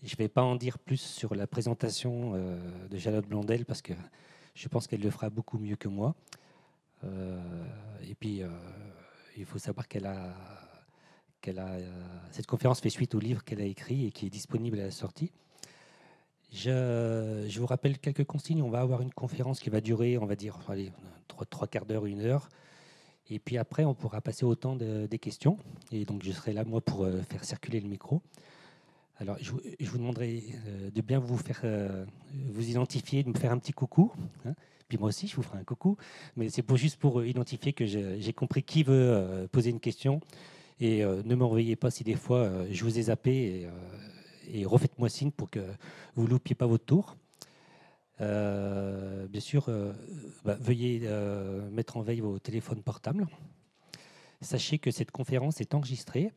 Je ne vais pas en dire plus sur la présentation de Charlotte Blondel parce que je pense qu'elle le fera beaucoup mieux que moi. Et puis, il faut savoir cette conférence fait suite au livre qu'elle a écrit et qui est disponible à la sortie. Je vous rappelle quelques consignes. On va avoir une conférence qui va durer, on va dire, allez, trois quarts d'heure, 1 heure. Et puis après, on pourra passer au temps des questions. Et donc, je serai là, moi, pour faire circuler le micro. Alors, je vous demanderai de bien vous identifier, de me faire un petit coucou. Hein. Puis moi aussi, je vous ferai un coucou. Mais c'est juste pour identifier que j'ai compris qui veut poser une question. Et ne m'envoyez pas si des fois je vous ai zappé. Et refaites-moi signe pour que vous ne loupiez pas votre tour. Bien sûr, veuillez mettre en veille vos téléphones portables. Sachez que cette conférence est enregistrée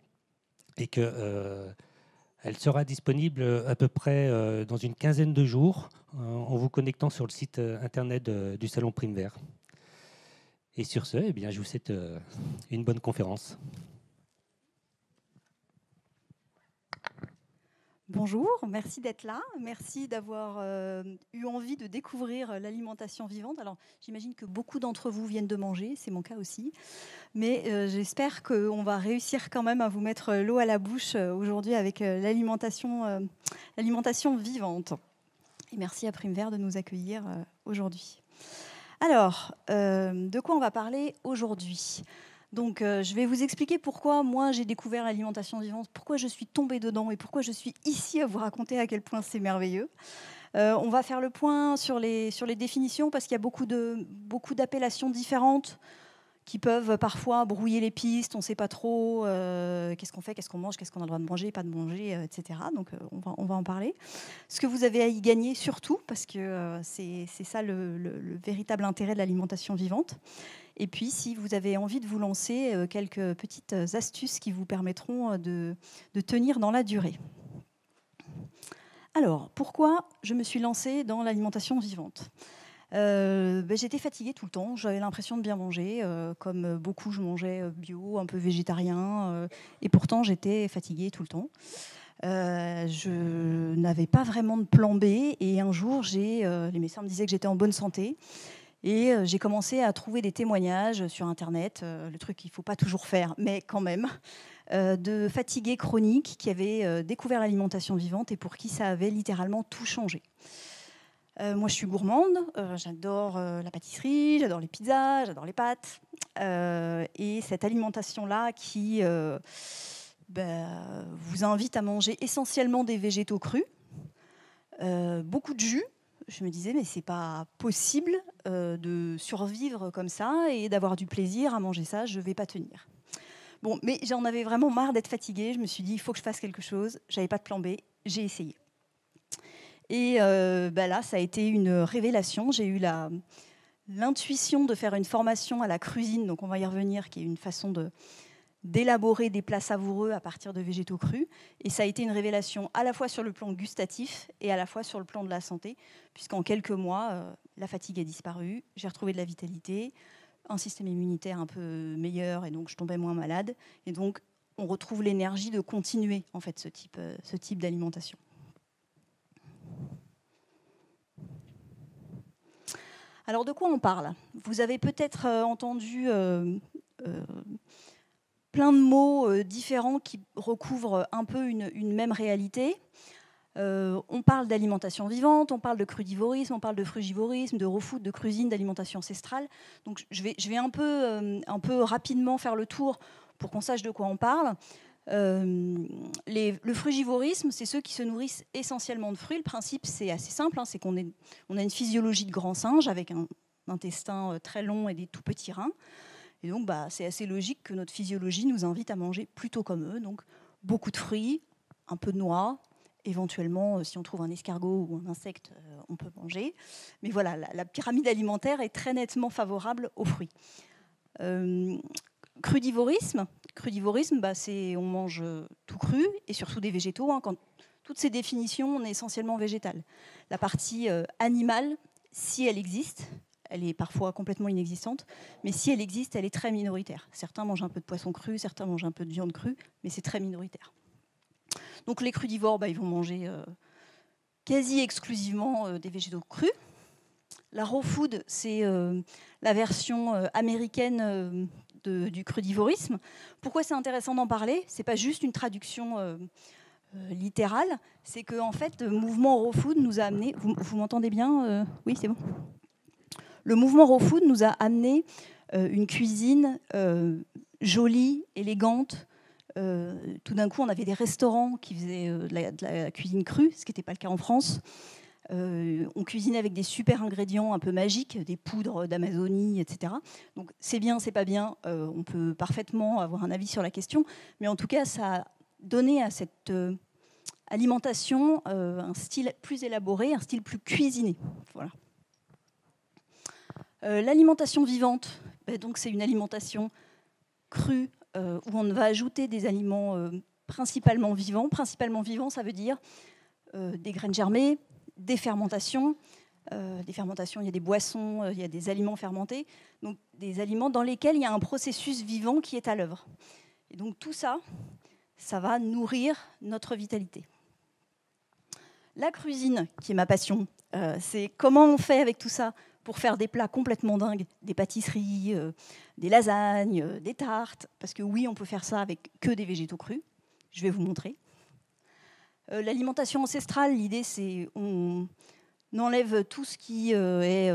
et que elle sera disponible à peu près dans une quinzaine de jours en vous connectant sur le site internet du Salon Primevert. Et sur ce, eh bien, je vous souhaite une bonne conférence. Bonjour, merci d'être là. Merci d'avoir eu envie de découvrir l'alimentation vivante. Alors, j'imagine que beaucoup d'entre vous viennent de manger, c'est mon cas aussi. Mais j'espère qu'on va réussir quand même à vous mettre l'eau à la bouche aujourd'hui avec l'alimentation vivante. Et merci à Primevert de nous accueillir aujourd'hui. Alors, de quoi on va parler aujourd'hui ? Donc, je vais vous expliquer pourquoi moi j'ai découvert l'alimentation vivante, pourquoi je suis tombée dedans et pourquoi je suis ici à vous raconter à quel point c'est merveilleux. On va faire le point sur les définitions parce qu'il y a beaucoup d'appellations différentes qui peuvent parfois brouiller les pistes. On ne sait pas trop qu'est-ce qu'on fait, qu'est-ce qu'on mange, qu'est-ce qu'on a le droit de manger, pas de manger, etc. Donc, on va en parler. Ce que vous avez à y gagner surtout, parce que c'est ça le véritable intérêt de l'alimentation vivante. Et puis, si vous avez envie de vous lancer, quelques petites astuces qui vous permettront de tenir dans la durée. Alors, pourquoi je me suis lancée dans l'alimentation vivante ? J'étais fatiguée tout le temps, j'avais l'impression de bien manger. Comme beaucoup, je mangeais bio, un peu végétarien. Et pourtant, j'étais fatiguée tout le temps. Je n'avais pas vraiment de plan B. Et un jour, les médecins me disaient que j'étais en bonne santé. Et j'ai commencé à trouver des témoignages sur Internet, le truc qu'il ne faut pas toujours faire, mais quand même, de fatigués chroniques qui avaient découvert l'alimentation vivante et pour qui ça avait littéralement tout changé. Moi, je suis gourmande, j'adore la pâtisserie, j'adore les pizzas, j'adore les pâtes. Et cette alimentation-là qui vous invite à manger essentiellement des végétaux crus, beaucoup de jus. Je me disais, mais c'est pas possible de survivre comme ça et d'avoir du plaisir à manger ça, je vais pas tenir. Bon, mais j'en avais vraiment marre d'être fatiguée. Je me suis dit, il faut que je fasse quelque chose. J'avais pas de plan B, j'ai essayé. Et là, ça a été une révélation. J'ai eu l'intuition de faire une formation à la cuisine, donc on va y revenir, qui est une façon d'élaborer des plats savoureux à partir de végétaux crus. Et ça a été une révélation à la fois sur le plan gustatif et à la fois sur le plan de la santé, puisqu'en quelques mois, la fatigue a disparu, j'ai retrouvé de la vitalité, un système immunitaire un peu meilleur, et donc je tombais moins malade. Et donc, on retrouve l'énergie de continuer en fait, ce type d'alimentation. Alors, de quoi on parle ? Vous avez peut-être entendu plein de mots différents qui recouvrent un peu une même réalité. On parle d'alimentation vivante, on parle de crudivorisme, on parle de frugivorisme, de raw food, de cuisine, d'alimentation ancestrale. Donc je vais un peu rapidement faire le tour pour qu'on sache de quoi on parle. Le frugivorisme, c'est ceux qui se nourrissent essentiellement de fruits. Le principe, c'est assez simple, c'est qu'on a une physiologie de grand singe avec un intestin très long et des tout petits reins. Et donc, c'est assez logique que notre physiologie nous invite à manger plutôt comme eux. Donc, beaucoup de fruits, un peu de noix, éventuellement, si on trouve un escargot ou un insecte, on peut manger. Mais voilà, la pyramide alimentaire est très nettement favorable aux fruits. Crudivorisme, c'est on mange tout cru et surtout des végétaux. Quand toutes ces définitions, on est essentiellement végétal. La partie animale, si elle existe, elle est parfois complètement inexistante, mais si elle existe, elle est très minoritaire. Certains mangent un peu de poisson cru, certains mangent un peu de viande crue, mais c'est très minoritaire. Donc les crudivores, ils vont manger quasi exclusivement des végétaux crus. La raw food, c'est la version américaine du crudivorisme. Pourquoi c'est intéressant d'en parler? C'est pas juste une traduction littérale, c'est que en fait, le mouvement raw food nous a amené. Vous m'entendez bien? Oui, c'est bon. Le mouvement raw food nous a amené une cuisine jolie, élégante. Tout d'un coup, on avait des restaurants qui faisaient de la cuisine crue, ce qui n'était pas le cas en France. On cuisinait avec des super ingrédients un peu magiques, des poudres d'Amazonie, etc. Donc c'est bien, c'est pas bien, on peut parfaitement avoir un avis sur la question, mais en tout cas, ça a donné à cette alimentation un style plus élaboré, un style plus cuisiné. Voilà. L'alimentation vivante, donc c'est une alimentation crue où on va ajouter des aliments principalement vivants. Principalement vivants, ça veut dire des graines germées, des fermentations. Il y a des boissons, il y a des aliments fermentés. Donc des aliments dans lesquels il y a un processus vivant qui est à l'œuvre. Et donc tout ça, ça va nourrir notre vitalité. La cuisine, qui est ma passion, c'est comment on fait avec tout ça pour faire des plats complètement dingues, des pâtisseries, des lasagnes, des tartes. Parce que oui, on peut faire ça avec que des végétaux crus. Je vais vous montrer. L'alimentation ancestrale, l'idée, c'est on enlève tout ce qui est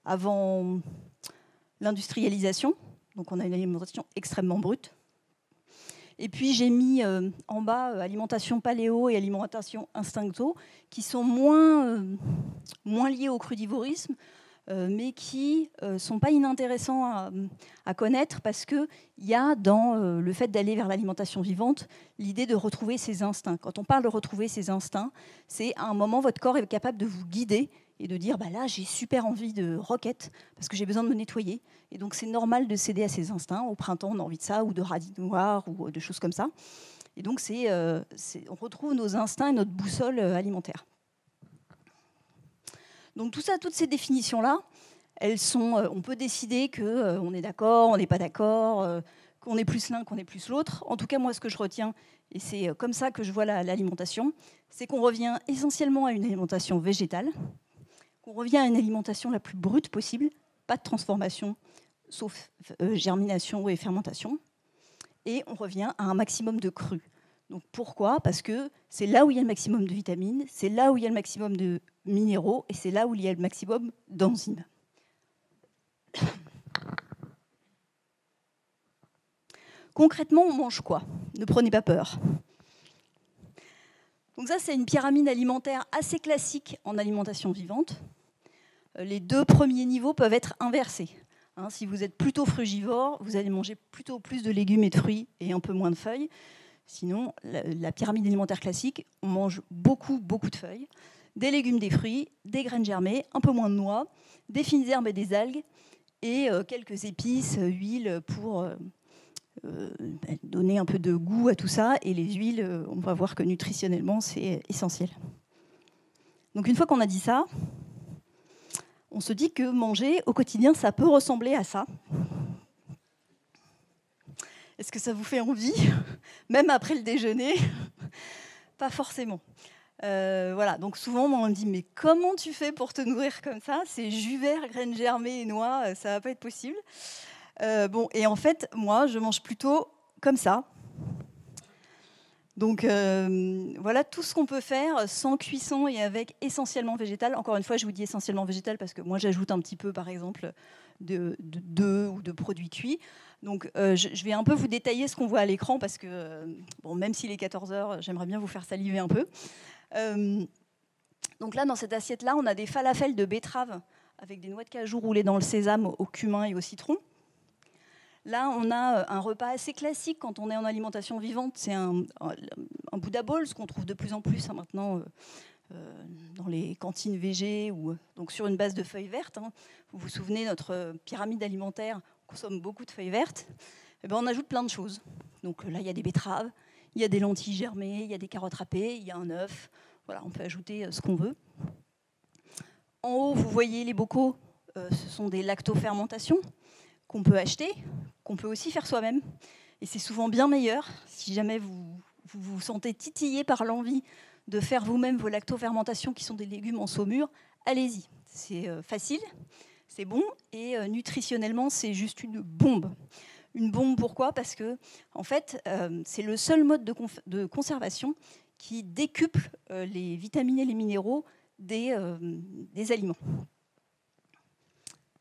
avant l'industrialisation. Donc on a une alimentation extrêmement brute. Et puis j'ai mis en bas alimentation paléo et alimentation instincto, qui sont moins liés au crudivorisme, mais qui ne sont pas inintéressants à connaître, parce qu'il y a dans le fait d'aller vers l'alimentation vivante l'idée de retrouver ses instincts. Quand on parle de retrouver ses instincts, c'est à un moment, votre corps est capable de vous guider et de dire là, j'ai super envie de roquette parce que j'ai besoin de me nettoyer. Et donc, c'est normal de céder à ses instincts. Au printemps, on a envie de ça, ou de radis noirs, ou de choses comme ça. Et donc, on retrouve nos instincts et notre boussole alimentaire. Donc, tout ça, toutes ces définitions-là, on peut décider qu'on est d'accord, on n'est pas d'accord, qu'on est plus l'un, qu'on est plus l'autre. En tout cas, moi, ce que je retiens, et c'est comme ça que je vois l'alimentation, c'est qu'on revient essentiellement à une alimentation végétale, qu'on revient à une alimentation la plus brute possible, pas de transformation, sauf germination et fermentation, et on revient à un maximum de cru. Donc pourquoi? Parce que c'est là où il y a le maximum de vitamines, c'est là où il y a le maximum de minéraux, et c'est là où il y a le maximum d'enzymes. Concrètement, on mange quoi? Ne prenez pas peur. Donc ça, c'est une pyramide alimentaire assez classique en alimentation vivante. Les deux premiers niveaux peuvent être inversés. Si vous êtes plutôt frugivore, vous allez manger plutôt plus de légumes et de fruits et un peu moins de feuilles. Sinon, la pyramide alimentaire classique, on mange beaucoup de feuilles, des légumes, des fruits, des graines germées, un peu moins de noix, des fines herbes et des algues, et quelques épices, huiles pour donner un peu de goût à tout ça. Et les huiles, on va voir que nutritionnellement, c'est essentiel. Donc une fois qu'on a dit ça, on se dit que manger au quotidien, ça peut ressembler à ça. Est-ce que ça vous fait envie? Même après le déjeuner? Pas forcément. Voilà, donc souvent on me dit mais comment tu fais pour te nourrir comme ça? C'est jus vert, graines germées et noix, ça va pas être possible. Et en fait, moi, je mange plutôt comme ça. Donc voilà tout ce qu'on peut faire sans cuisson et avec essentiellement végétal. Encore une fois, je vous dis essentiellement végétal parce que moi, j'ajoute un petit peu, par exemple, d'œufs ou de produits cuits. Donc je vais un peu vous détailler ce qu'on voit à l'écran parce que, même s'il est 14 heures, j'aimerais bien vous faire saliver un peu. Donc là, dans cette assiette-là, on a des falafels de betterave avec des noix de cajou roulées dans le sésame, au cumin et au citron. Là, on a un repas assez classique quand on est en alimentation vivante. C'est un Buddha Bowl, ce qu'on trouve de plus en plus maintenant dans les cantines végé, ou donc sur une base de feuilles vertes. Vous vous souvenez, notre pyramide alimentaire consomme beaucoup de feuilles vertes. On ajoute plein de choses. Donc là, il y a des betteraves, il y a des lentilles germées, il y a des carottes râpées, il y a un œuf. Voilà, on peut ajouter ce qu'on veut. En haut, vous voyez les bocaux. Ce sont des lactofermentations qu'on peut acheter, qu'on peut aussi faire soi-même. Et c'est souvent bien meilleur si jamais vous vous vous sentez titillé par l'envie de faire vous-même vos lactofermentations qui sont des légumes en saumure, allez-y. C'est facile, c'est bon et nutritionnellement, c'est juste une bombe. Une bombe, pourquoi? Parce que, en fait, c'est le seul mode de conservation qui décuple les vitamines et les minéraux des aliments.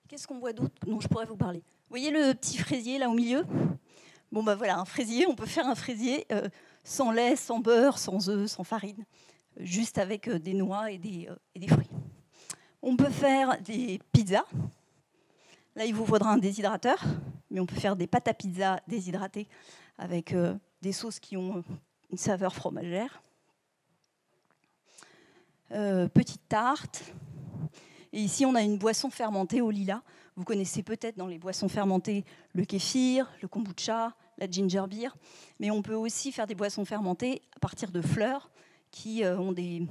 Qu'est-ce qu'on voit d'autre dont je pourrais vous parler? Vous voyez le petit fraisier là au milieu? Bon, bah voilà, un fraisier, on peut faire un fraisier sans lait, sans beurre, sans œufs, sans farine, juste avec des noix et des fruits. On peut faire des pizzas. Là, il vous faudra un déshydrateur, mais on peut faire des pâtes à pizza déshydratées avec des sauces qui ont une saveur fromagère. Petite tarte. Et ici, on a une boisson fermentée au lilas. Vous connaissez peut-être dans les boissons fermentées le kéfir, le kombucha, la ginger beer. Mais on peut aussi faire des boissons fermentées à partir de fleurs qui ont des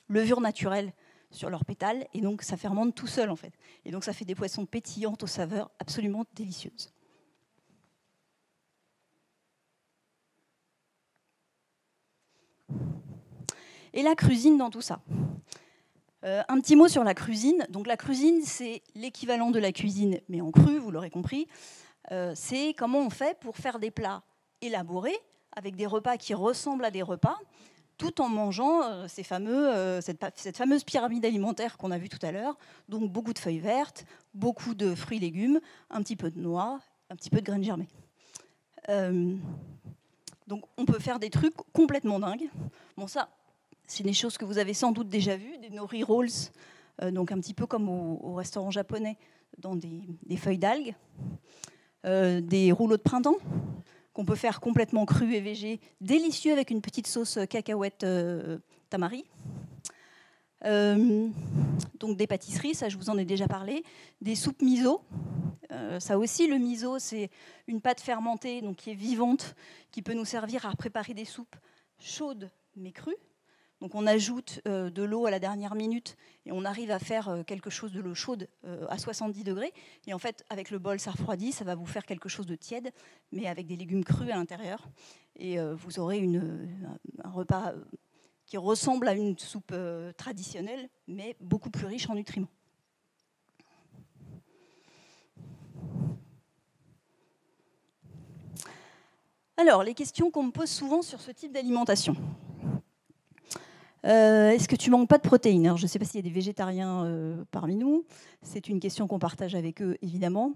levures naturelles sur leurs pétales. Et donc, ça fermente tout seul, en fait. Et donc, ça fait des boissons pétillantes aux saveurs absolument délicieuses. Et la crusine dans tout ça. Un petit mot sur la crusine. Donc la crusine, c'est l'équivalent de la cuisine, mais en cru, vous l'aurez compris. C'est comment on fait pour faire des plats élaborés, avec des repas qui ressemblent à des repas, tout en mangeant cette fameuse pyramide alimentaire qu'on a vue tout à l'heure. Donc beaucoup de feuilles vertes, beaucoup de fruits et légumes, un petit peu de noix, un petit peu de graines germées. Donc on peut faire des trucs complètement dingues. Bon, ça, c'est des choses que vous avez sans doute déjà vues, des nori rolls, donc un petit peu comme au restaurant japonais, dans des feuilles d'algues, des rouleaux de printemps, qu'on peut faire complètement crus et végés, délicieux avec une petite sauce cacahuète tamari. Donc des pâtisseries, ça je vous en ai déjà parlé, des soupes miso. Ça aussi, le miso, c'est une pâte fermentée donc qui est vivante, qui peut nous servir à préparer des soupes chaudes mais crues. Donc on ajoute de l'eau à la dernière minute et on arrive à faire quelque chose de l'eau chaude à 70 degrés. Et en fait, avec le bol, ça refroidit, ça va vous faire quelque chose de tiède, mais avec des légumes crus à l'intérieur. Et vous aurez un repas qui ressemble à une soupe traditionnelle, mais beaucoup plus riche en nutriments. Alors, les questions qu'on me pose souvent sur ce type d'alimentation. Est-ce que tu manques pas de protéines? Alors, je ne sais pas s'il y a des végétariens parmi nous. C'est une question qu'on partage avec eux, évidemment.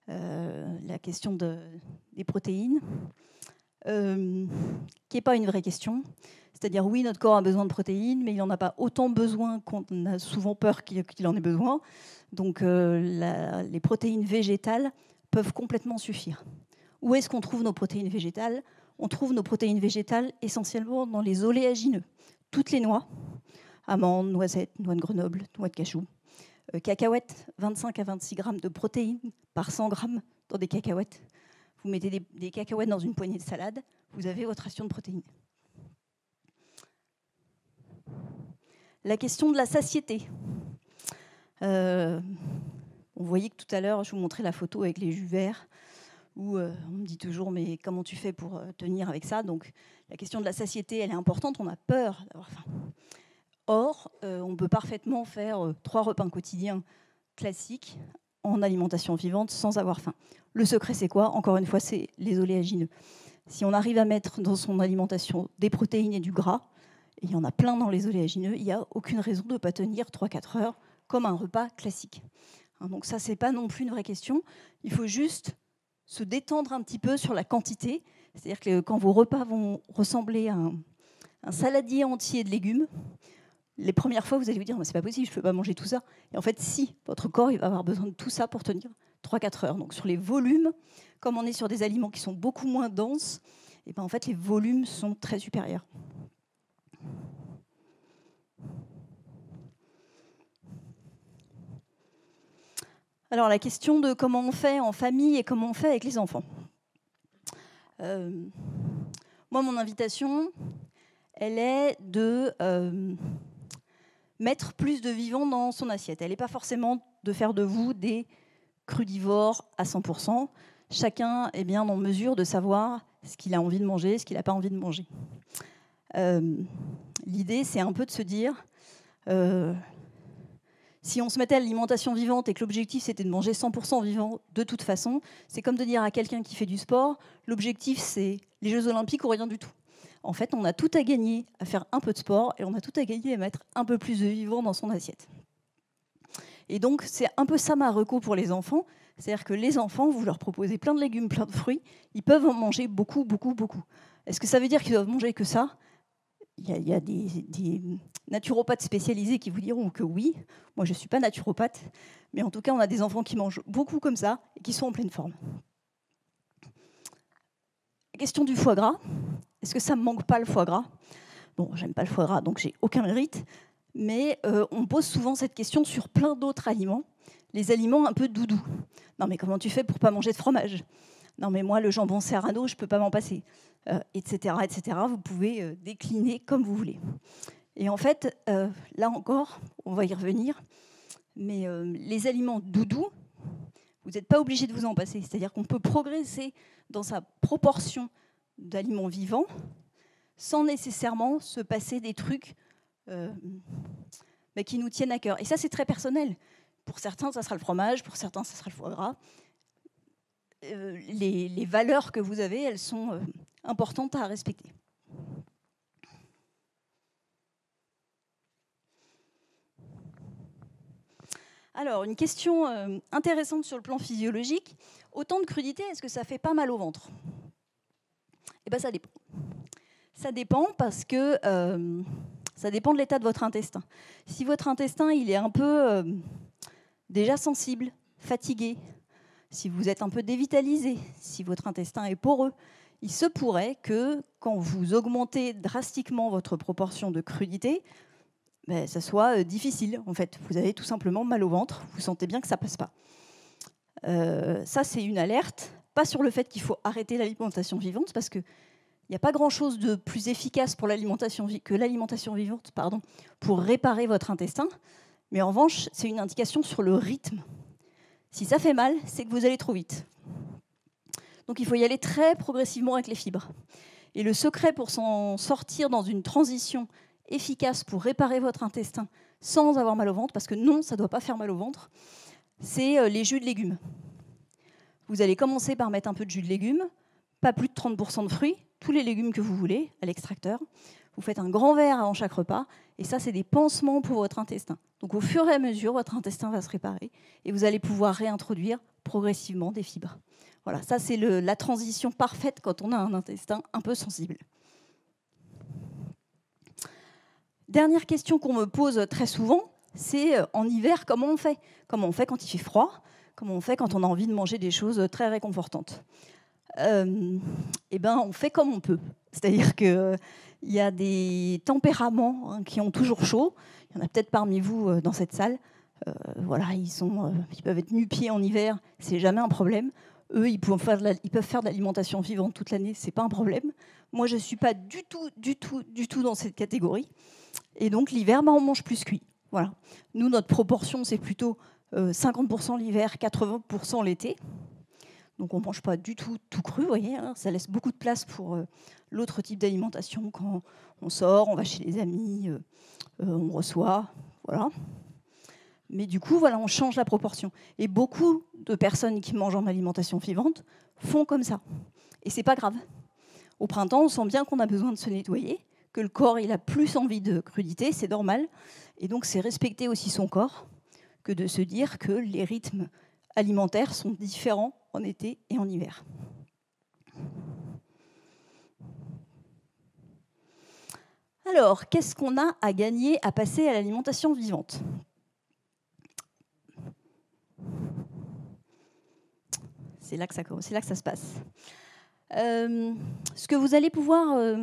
La question des protéines, qui n'est pas une vraie question. C'est-à-dire, oui, notre corps a besoin de protéines, mais il n'en a pas autant besoin qu'on a souvent peur qu'il en ait besoin. Donc, les protéines végétales peuvent complètement suffire. Où est-ce qu'on trouve nos protéines végétales? On trouve nos protéines végétales essentiellement dans les oléagineux. Toutes les noix, amandes, noisettes, noix de Grenoble, noix de cachou, cacahuètes, 25 à 26 grammes de protéines par 100 grammes dans des cacahuètes. Vous mettez des cacahuètes dans une poignée de salade, vous avez votre ration de protéines. La question de la satiété. On voyait que tout à l'heure, je vous montrais la photo avec les jus verts, où on me dit toujours, mais comment tu fais pour tenir avec ça? Donc, la question de la satiété, elle est importante, on a peur d'avoir faim. Or, on peut parfaitement faire 3 repas quotidiens classiques en alimentation vivante sans avoir faim. Le secret, c'est quoi? Encore une fois, c'est les oléagineux. Si on arrive à mettre dans son alimentation des protéines et du gras, et il y en a plein dans les oléagineux, il n'y a aucune raison de ne pas tenir 3-4 heures comme un repas classique. Donc ça, ce n'est pas non plus une vraie question. Il faut juste se détendre un petit peu sur la quantité. C'est-à-dire que quand vos repas vont ressembler à un saladier entier de légumes, les premières fois, vous allez vous dire, c'est pas possible, je ne peux pas manger tout ça. Et en fait, si, votre corps il va avoir besoin de tout ça pour tenir 3-4 heures. Donc sur les volumes, comme on est sur des aliments qui sont beaucoup moins denses, et ben en fait, les volumes sont très supérieurs. Alors la question de comment on fait en famille et comment on fait avec les enfants. Moi, mon invitation, elle est de mettre plus de vivant dans son assiette. Elle n'est pas forcément de faire de vous des crudivores à 100%. chacun est bien en mesure de savoir ce qu'il a envie de manger, ce qu'il n'a pas envie de manger. L'idée, c'est un peu de se dire, si on se mettait à l'alimentation vivante et que l'objectif c'était de manger 100% vivant de toute façon, c'est comme de dire à quelqu'un qui fait du sport, l'objectif c'est les Jeux Olympiques ou rien du tout. En fait, on a tout à gagner à faire un peu de sport et on a tout à gagner à mettre un peu plus de vivant dans son assiette. Et donc, c'est un peu ça ma reco pour les enfants. C'est-à-dire que les enfants, vous leur proposez plein de légumes, plein de fruits, ils peuvent en manger beaucoup, beaucoup, beaucoup. Est-ce que ça veut dire qu'ils doivent manger que ça ? Il y a des naturopathes spécialisés qui vous diront que oui. Moi, je ne suis pas naturopathe. Mais en tout cas, on a des enfants qui mangent beaucoup comme ça et qui sont en pleine forme. La question du foie gras. Est-ce que ça ne me manque pas le foie gras ? Bon, j'aime pas le foie gras, donc j'ai aucun mérite. Mais on pose souvent cette question sur plein d'autres aliments. Les aliments un peu doudous. Non, mais comment tu fais pour ne pas manger de fromage ? Non, mais moi, le jambon serrano, je ne peux pas m'en passer. Etc., etc. Vous pouvez décliner comme vous voulez. Et en fait, là encore, on va y revenir, mais les aliments doudous, vous n'êtes pas obligé de vous en passer. C'est-à-dire qu'on peut progresser dans sa proportion d'aliments vivants sans nécessairement se passer des trucs qui nous tiennent à cœur. Et ça, c'est très personnel. Pour certains, ça sera le fromage, pour certains, ça sera le foie gras. Les valeurs que vous avez, elles sont importantes à respecter. Alors, une question intéressante sur le plan physiologique. Autant de crudité, est-ce que ça fait pas mal au ventre ? Eh bien, ça dépend. Ça dépend parce que ça dépend de l'état de votre intestin. Si votre intestin il est un peu déjà sensible, fatigué, si vous êtes un peu dévitalisé, si votre intestin est poreux, il se pourrait que quand vous augmentez drastiquement votre proportion de crudité, ça soit difficile. En fait, vous avez tout simplement mal au ventre, vous sentez bien que ça ne passe pas. Ça, c'est une alerte, pas sur le fait qu'il faut arrêter l'alimentation vivante, parce qu'il n'y a pas grand-chose de plus efficace pour que l'alimentation vivante pour réparer votre intestin, mais en revanche, c'est une indication sur le rythme. Si ça fait mal, c'est que vous allez trop vite. Donc il faut y aller très progressivement avec les fibres. Et le secret pour s'en sortir dans une transition efficace pour réparer votre intestin sans avoir mal au ventre, parce que non, ça ne doit pas faire mal au ventre, c'est les jus de légumes. Vous allez commencer par mettre un peu de jus de légumes, pas plus de 30% de fruits, tous les légumes que vous voulez à l'extracteur. Vous faites un grand verre avant chaque repas, et ça, c'est des pansements pour votre intestin. Donc au fur et à mesure, votre intestin va se réparer, et vous allez pouvoir réintroduire progressivement des fibres. Voilà, ça c'est la transition parfaite quand on a un intestin un peu sensible. Dernière question qu'on me pose très souvent, c'est en hiver, comment on fait ? Comment on fait quand il fait froid ? Comment on fait quand on a envie de manger des choses très réconfortantes ? On fait comme on peut. C'est-à-dire qu'il y a des tempéraments qui ont toujours chaud. Il y en a peut-être parmi vous dans cette salle. Ils peuvent être nu-pieds en hiver, c'est jamais un problème. Eux, ils peuvent faire de l'alimentation vivante toute l'année, c'est pas un problème. Moi, je suis pas du tout dans cette catégorie. Et donc, l'hiver, on mange plus cuit. Voilà. Nous, notre proportion, c'est plutôt 50% l'hiver, 80% l'été. Donc, on ne mange pas du tout cru, vous voyez. Ça laisse beaucoup de place pour l'autre type d'alimentation. Quand on sort, on va chez les amis, on reçoit, voilà. Mais du coup, on change la proportion. Et beaucoup de personnes qui mangent en alimentation vivante font comme ça. Et c'est pas grave. Au printemps, on sent bien qu'on a besoin de se nettoyer, que le corps il a plus envie de crudité, c'est normal. Et donc, c'est respecter aussi son corps que de se dire que les rythmes alimentaires sont différents en été et en hiver. Alors, qu'est-ce qu'on a à gagner à passer à l'alimentation vivante ? C'est là que ça se passe. Ce que vous allez pouvoir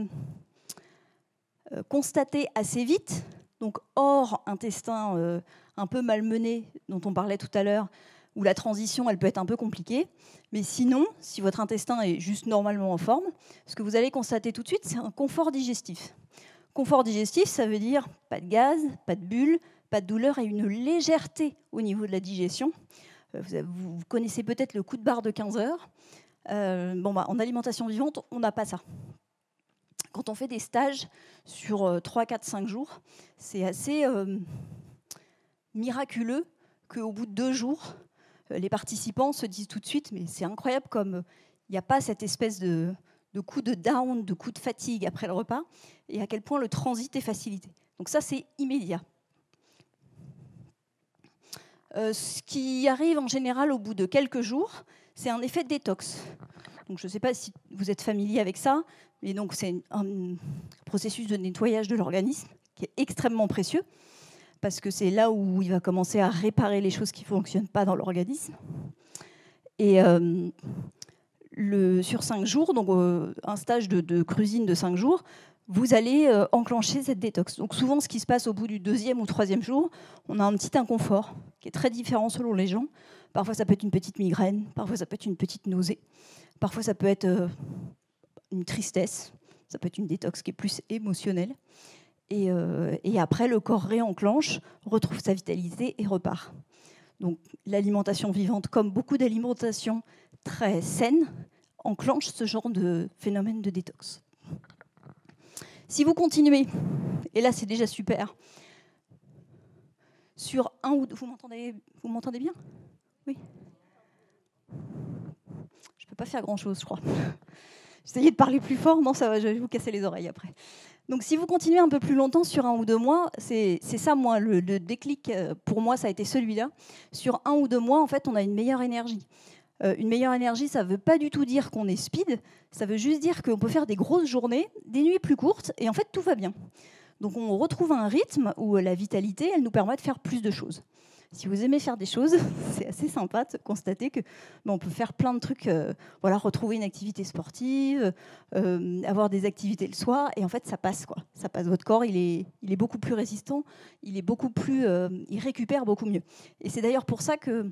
constater assez vite, donc hors intestin un peu malmené, dont on parlait tout à l'heure, où la transition elle peut être un peu compliquée, mais sinon, si votre intestin est juste normalement en forme, ce que vous allez constater tout de suite, c'est un confort digestif. Confort digestif, ça veut dire pas de gaz, pas de bulles, pas de douleur et une légèreté au niveau de la digestion. Vous connaissez peut-être le coup de barre de 15 heures. En alimentation vivante, on n'a pas ça. Quand on fait des stages sur 3, 4, 5 jours, c'est assez miraculeux qu'au bout de 2 jours, les participants se disent tout de suite, mais c'est incroyable comme il n'y a pas cette espèce de coup de down, de coup de fatigue après le repas, et à quel point le transit est facilité. Donc ça, c'est immédiat. Ce qui arrive en général au bout de quelques jours, c'est un effet de détox. Donc, je ne sais pas si vous êtes familier avec ça, mais donc c'est un processus de nettoyage de l'organisme qui est extrêmement précieux, parce que c'est là où il va commencer à réparer les choses qui ne fonctionnent pas dans l'organisme. Et sur 5 jours, donc un stage de cruisine de 5 jours, vous allez enclencher cette détox. Donc souvent, ce qui se passe au bout du 2e ou 3e jour, on a un petit inconfort qui est très différent selon les gens. Parfois, ça peut être une petite migraine, parfois, ça peut être une petite nausée, parfois, ça peut être une tristesse, ça peut être une détox qui est plus émotionnelle. Et après, le corps réenclenche, retrouve sa vitalité et repart. Donc l'alimentation vivante, comme beaucoup d'alimentations très saines, enclenche ce genre de phénomène de détox. Si vous continuez, et là c'est déjà super, sur un ou deux... Vous m'entendez bien? Oui. Je ne peux pas faire grand-chose, je crois. J'essayais de parler plus fort, non, ça va, je vais vous casser les oreilles après. Donc si vous continuez un peu plus longtemps, sur 1 ou 2 mois, c'est ça, moi, le déclic, pour moi, ça a été celui-là. Sur 1 ou 2 mois, en fait, on a une meilleure énergie. Une meilleure énergie, ça ne veut pas du tout dire qu'on est speed, ça veut juste dire qu'on peut faire des grosses journées, des nuits plus courtes, et en fait, tout va bien. Donc on retrouve un rythme où la vitalité, elle nous permet de faire plus de choses. Si vous aimez faire des choses, c'est assez sympa de constater que on peut faire plein de trucs, retrouver une activité sportive, avoir des activités le soir, et en fait ça passe, quoi. Ça passe. Votre corps, il est beaucoup plus résistant, il récupère beaucoup mieux. Et c'est d'ailleurs pour ça que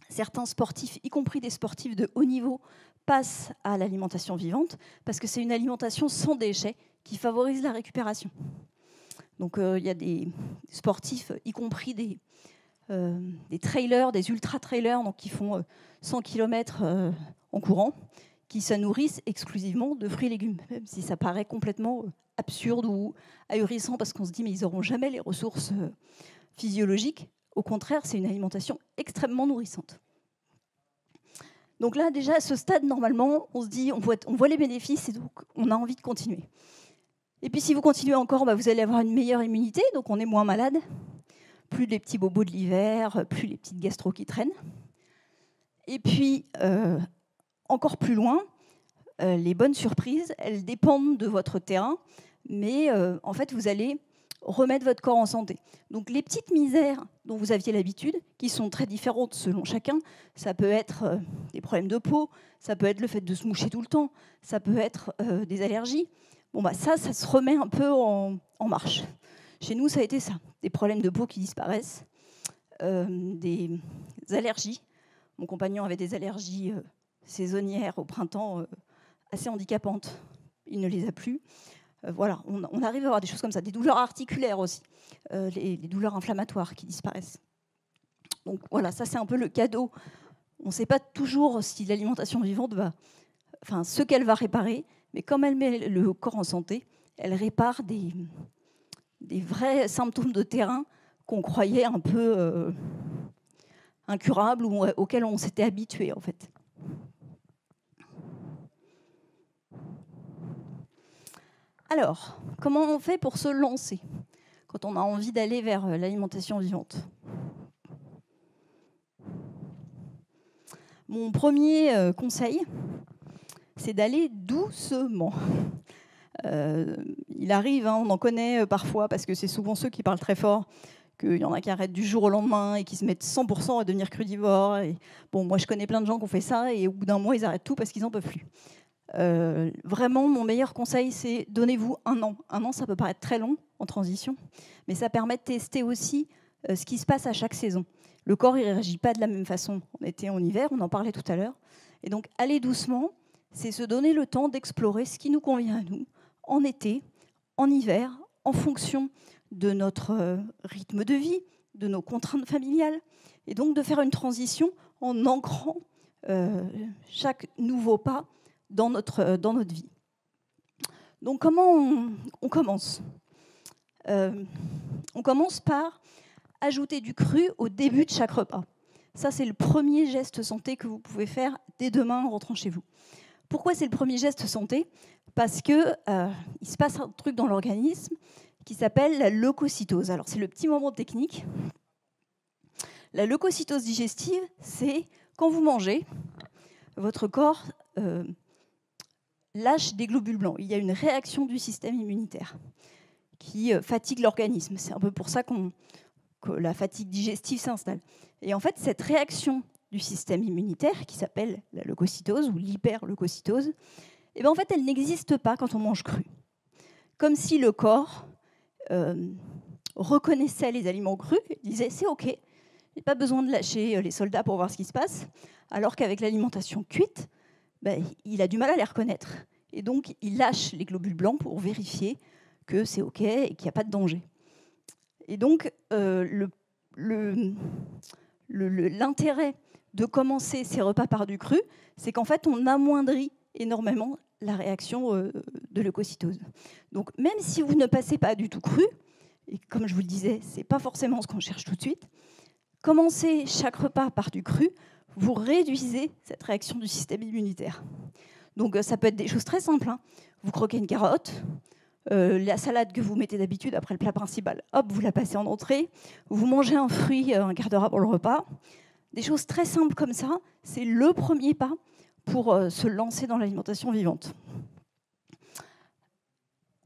certains sportifs, y compris des sportifs de haut niveau, passent à l'alimentation vivante, parce que c'est une alimentation sans déchets qui favorise la récupération. Donc il y a des sportifs, y compris des trailers, des ultra-trailers, donc qui font 100 km en courant, qui se nourrissent exclusivement de fruits et légumes, même si ça paraît complètement absurde ou ahurissant, parce qu'on se dit mais ils n'auront jamais les ressources physiologiques. Au contraire, c'est une alimentation extrêmement nourrissante. Donc là, déjà, à ce stade, normalement, on se dit, on voit les bénéfices et donc on a envie de continuer. Et puis si vous continuez encore, vous allez avoir une meilleure immunité, donc on est moins malade. Plus les petits bobos de l'hiver, plus les petites gastro qui traînent. Et puis, encore plus loin, les bonnes surprises, elles dépendent de votre terrain, mais en fait, vous allez remettre votre corps en santé. Donc les petites misères dont vous aviez l'habitude, qui sont très différentes selon chacun, ça peut être des problèmes de peau, ça peut être le fait de se moucher tout le temps, ça peut être des allergies. Ça se remet un peu en marche. Chez nous, ça a été ça. Des problèmes de peau qui disparaissent, des allergies. Mon compagnon avait des allergies saisonnières au printemps assez handicapantes. Il ne les a plus. On arrive à avoir des choses comme ça. Des douleurs articulaires aussi. Les douleurs inflammatoires qui disparaissent. Donc voilà, ça c'est un peu le cadeau. On ne sait pas toujours si l'alimentation vivante ce qu'elle va réparer, mais comme elle met le corps en santé, elle répare des vrais symptômes de terrain qu'on croyait un peu incurables ou auxquels on s'était habitué, en fait. Alors, comment on fait pour se lancer quand on a envie d'aller vers l'alimentation vivante? Mon premier conseil, c'est d'aller doucement. Il arrive, on en connaît parfois, parce que c'est souvent ceux qui parlent très fort, qu'il y en a qui arrêtent du jour au lendemain et qui se mettent 100% à devenir crudivores. Et moi, je connais plein de gens qui ont fait ça, et au bout d'un mois, ils arrêtent tout parce qu'ils n'en peuvent plus. Vraiment, mon meilleur conseil, c'est donnez-vous 1 an. 1 an, ça peut paraître très long en transition, mais ça permet de tester aussi ce qui se passe à chaque saison. Le corps, il ne réagit pas de la même façon en été et en hiver, on en parlait tout à l'heure. Et donc, aller doucement, c'est se donner le temps d'explorer ce qui nous convient à nous, en été, en hiver, en fonction de notre rythme de vie, de nos contraintes familiales, et donc de faire une transition en ancrant chaque nouveau pas dans notre vie. Donc comment on commence On commence par ajouter du cru au début de chaque repas. Ça, c'est le premier geste santé que vous pouvez faire dès demain en rentrant chez vous. Pourquoi c'est le premier geste santé? Parce qu'il se passe un truc dans l'organisme qui s'appelle la leucocytose. Alors, c'est le petit moment technique. La leucocytose digestive, c'est quand vous mangez, votre corps lâche des globules blancs. Il y a une réaction du système immunitaire qui fatigue l'organisme. C'est un peu pour ça que la fatigue digestive s'installe. Et en fait, cette réaction du système immunitaire, qui s'appelle la leucocytose ou l'hyperleucocytose, eh bien, en fait, elle n'existe pas quand on mange cru. Comme si le corps reconnaissait les aliments crus et disait « c'est OK, il n'y a pas besoin de lâcher les soldats pour voir ce qui se passe », alors qu'avec l'alimentation cuite, ben, il a du mal à les reconnaître. Et donc, il lâche les globules blancs pour vérifier que c'est OK et qu'il n'y a pas de danger. Et donc, l'intérêt de commencer ces repas par du cru, c'est qu'en fait, on amoindrit énormément la réaction de leucocytose. Donc, même si vous ne passez pas du tout cru, et comme je vous le disais, ce n'est pas forcément ce qu'on cherche tout de suite, commencez chaque repas par du cru, vous réduisez cette réaction du système immunitaire. Donc, ça peut être des choses très simples. Hein. Vous croquez une carotte, la salade que vous mettez d'habitude après le plat principal, hop, vous la passez en entrée. Vous mangez un fruit un quart d'heure avant le repas. Des choses très simples comme ça, c'est le premier pas pour se lancer dans l'alimentation vivante.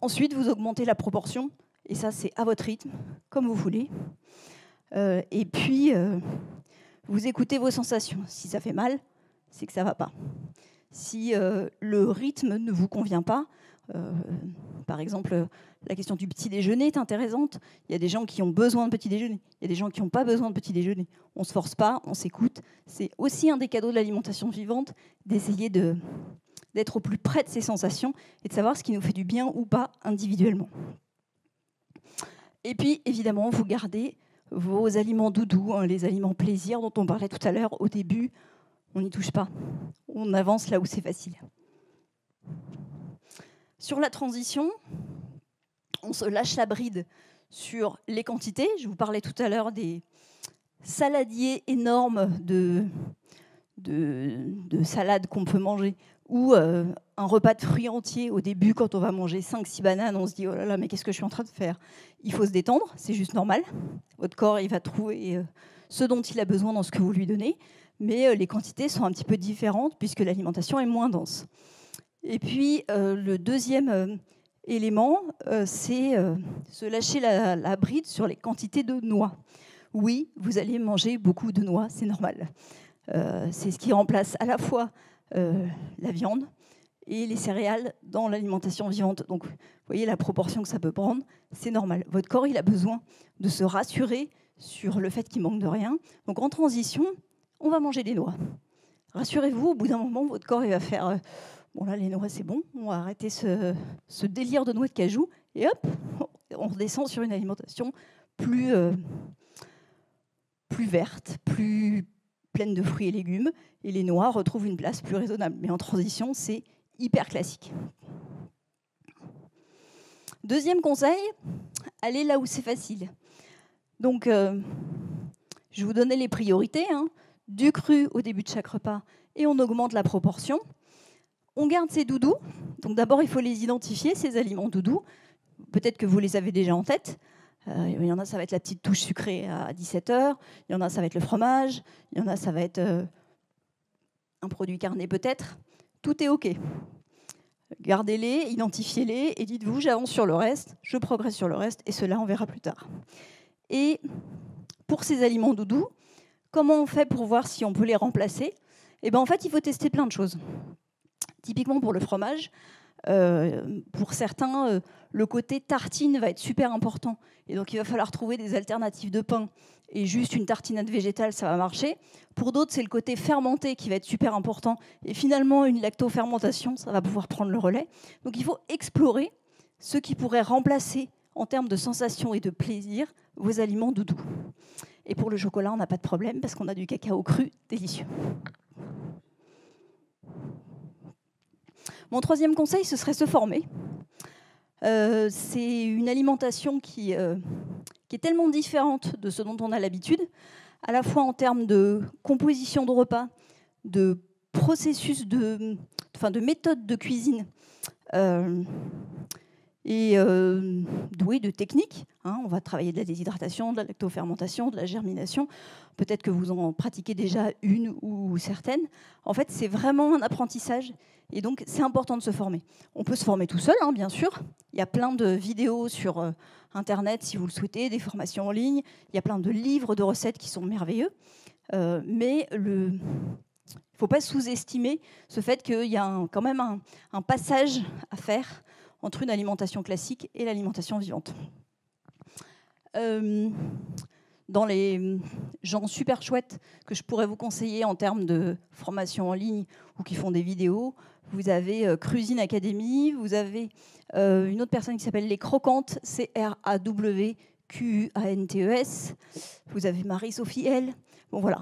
Ensuite, vous augmentez la proportion, et ça, c'est à votre rythme, comme vous voulez. Et puis, vous écoutez vos sensations. Si ça fait mal, c'est que ça ne va pas. Si le rythme ne vous convient pas, par exemple, la question du petit déjeuner est intéressante. Il y a des gens qui ont besoin de petit déjeuner. Il y a des gens qui n'ont pas besoin de petit déjeuner. On ne se force pas, on s'écoute. C'est aussi un des cadeaux de l'alimentation vivante, d'essayer d'être au plus près de ses sensations et de savoir ce qui nous fait du bien ou pas individuellement. Et puis, évidemment, vous gardez vos aliments doudous, hein, les aliments plaisir dont on parlait tout à l'heure au début. On n'y touche pas. On avance là où c'est facile. Sur la transition, on se lâche la bride sur les quantités. Je vous parlais tout à l'heure des saladiers énormes de salades qu'on peut manger, ou un repas de fruits entiers. Au début, quand on va manger 5-6 bananes, on se dit « oh là là, mais qu'est-ce que je suis en train de faire ?» Il faut se détendre, c'est juste normal. Votre corps, il va trouver ce dont il a besoin dans ce que vous lui donnez, mais les quantités sont un petit peu différentes puisque l'alimentation est moins dense. Et puis, le deuxième élément, c'est se lâcher la bride sur les quantités de noix. Oui, vous allez manger beaucoup de noix, c'est normal. C'est ce qui remplace à la fois la viande et les céréales dans l'alimentation vivante. Donc, vous voyez la proportion que ça peut prendre, c'est normal. Votre corps, il a besoin de se rassurer sur le fait qu'il manque de rien. Donc, en transition, on va manger des noix. Rassurez-vous, au bout d'un moment, votre corps, il va faire... bon là, les noix, c'est bon, on va arrêter ce délire de noix de cajou, et hop, on redescend sur une alimentation plus verte, plus pleine de fruits et légumes, et les noix retrouvent une place plus raisonnable. Mais en transition, c'est hyper classique. Deuxième conseil, allez là où c'est facile. Donc, je vous donnais les priorités, hein, du cru au début de chaque repas, et on augmente la proportion. On garde ces doudous. Donc d'abord, il faut les identifier, ces aliments doudous. Peut-être que vous les avez déjà en tête. Il y en a, ça va être la petite touche sucrée à 17h. Il y en a, ça va être le fromage. Il y en a, ça va être un produit carné peut-être. Tout est OK. Gardez-les, identifiez-les et dites-vous, j'avance sur le reste, je progresse sur le reste et cela, on verra plus tard. Et pour ces aliments doudous, comment on fait pour voir si on peut les remplacer ? Eh bien, en fait, il faut tester plein de choses. Typiquement pour le fromage, pour certains, le côté tartine va être super important. Et donc, il va falloir trouver des alternatives de pain. Et juste une tartinade végétale, ça va marcher. Pour d'autres, c'est le côté fermenté qui va être super important. Et finalement, une lactofermentation, ça va pouvoir prendre le relais. Donc, il faut explorer ce qui pourrait remplacer, en termes de sensations et de plaisir, vos aliments doudous. Et pour le chocolat, on n'a pas de problème parce qu'on a du cacao cru délicieux. Mon troisième conseil, ce serait se former. C'est une alimentation qui est tellement différente de ce dont on a l'habitude, à la fois en termes de composition de repas, de processus, de méthode de cuisine, et doué de techniques. On va travailler de la déshydratation, de la lactofermentation, de la germination. Peut-être que vous en pratiquez déjà une ou certaines. En fait, c'est vraiment un apprentissage. Et donc, c'est important de se former. On peut se former tout seul, bien sûr. Il y a plein de vidéos sur Internet, si vous le souhaitez, des formations en ligne. Il y a plein de livres de recettes qui sont merveilleux. Mais il ne faut pas sous-estimer ce fait qu'il y a quand même un passage à faire entre une alimentation classique et l'alimentation vivante. Dans les gens super chouettes que je pourrais vous conseiller en termes de formation en ligne ou qui font des vidéos, vous avez Cuisine Academy, vous avez une autre personne qui s'appelle Les Croquantes, CRAWQUANTES, vous avez Marie-Sophie L. Bon voilà,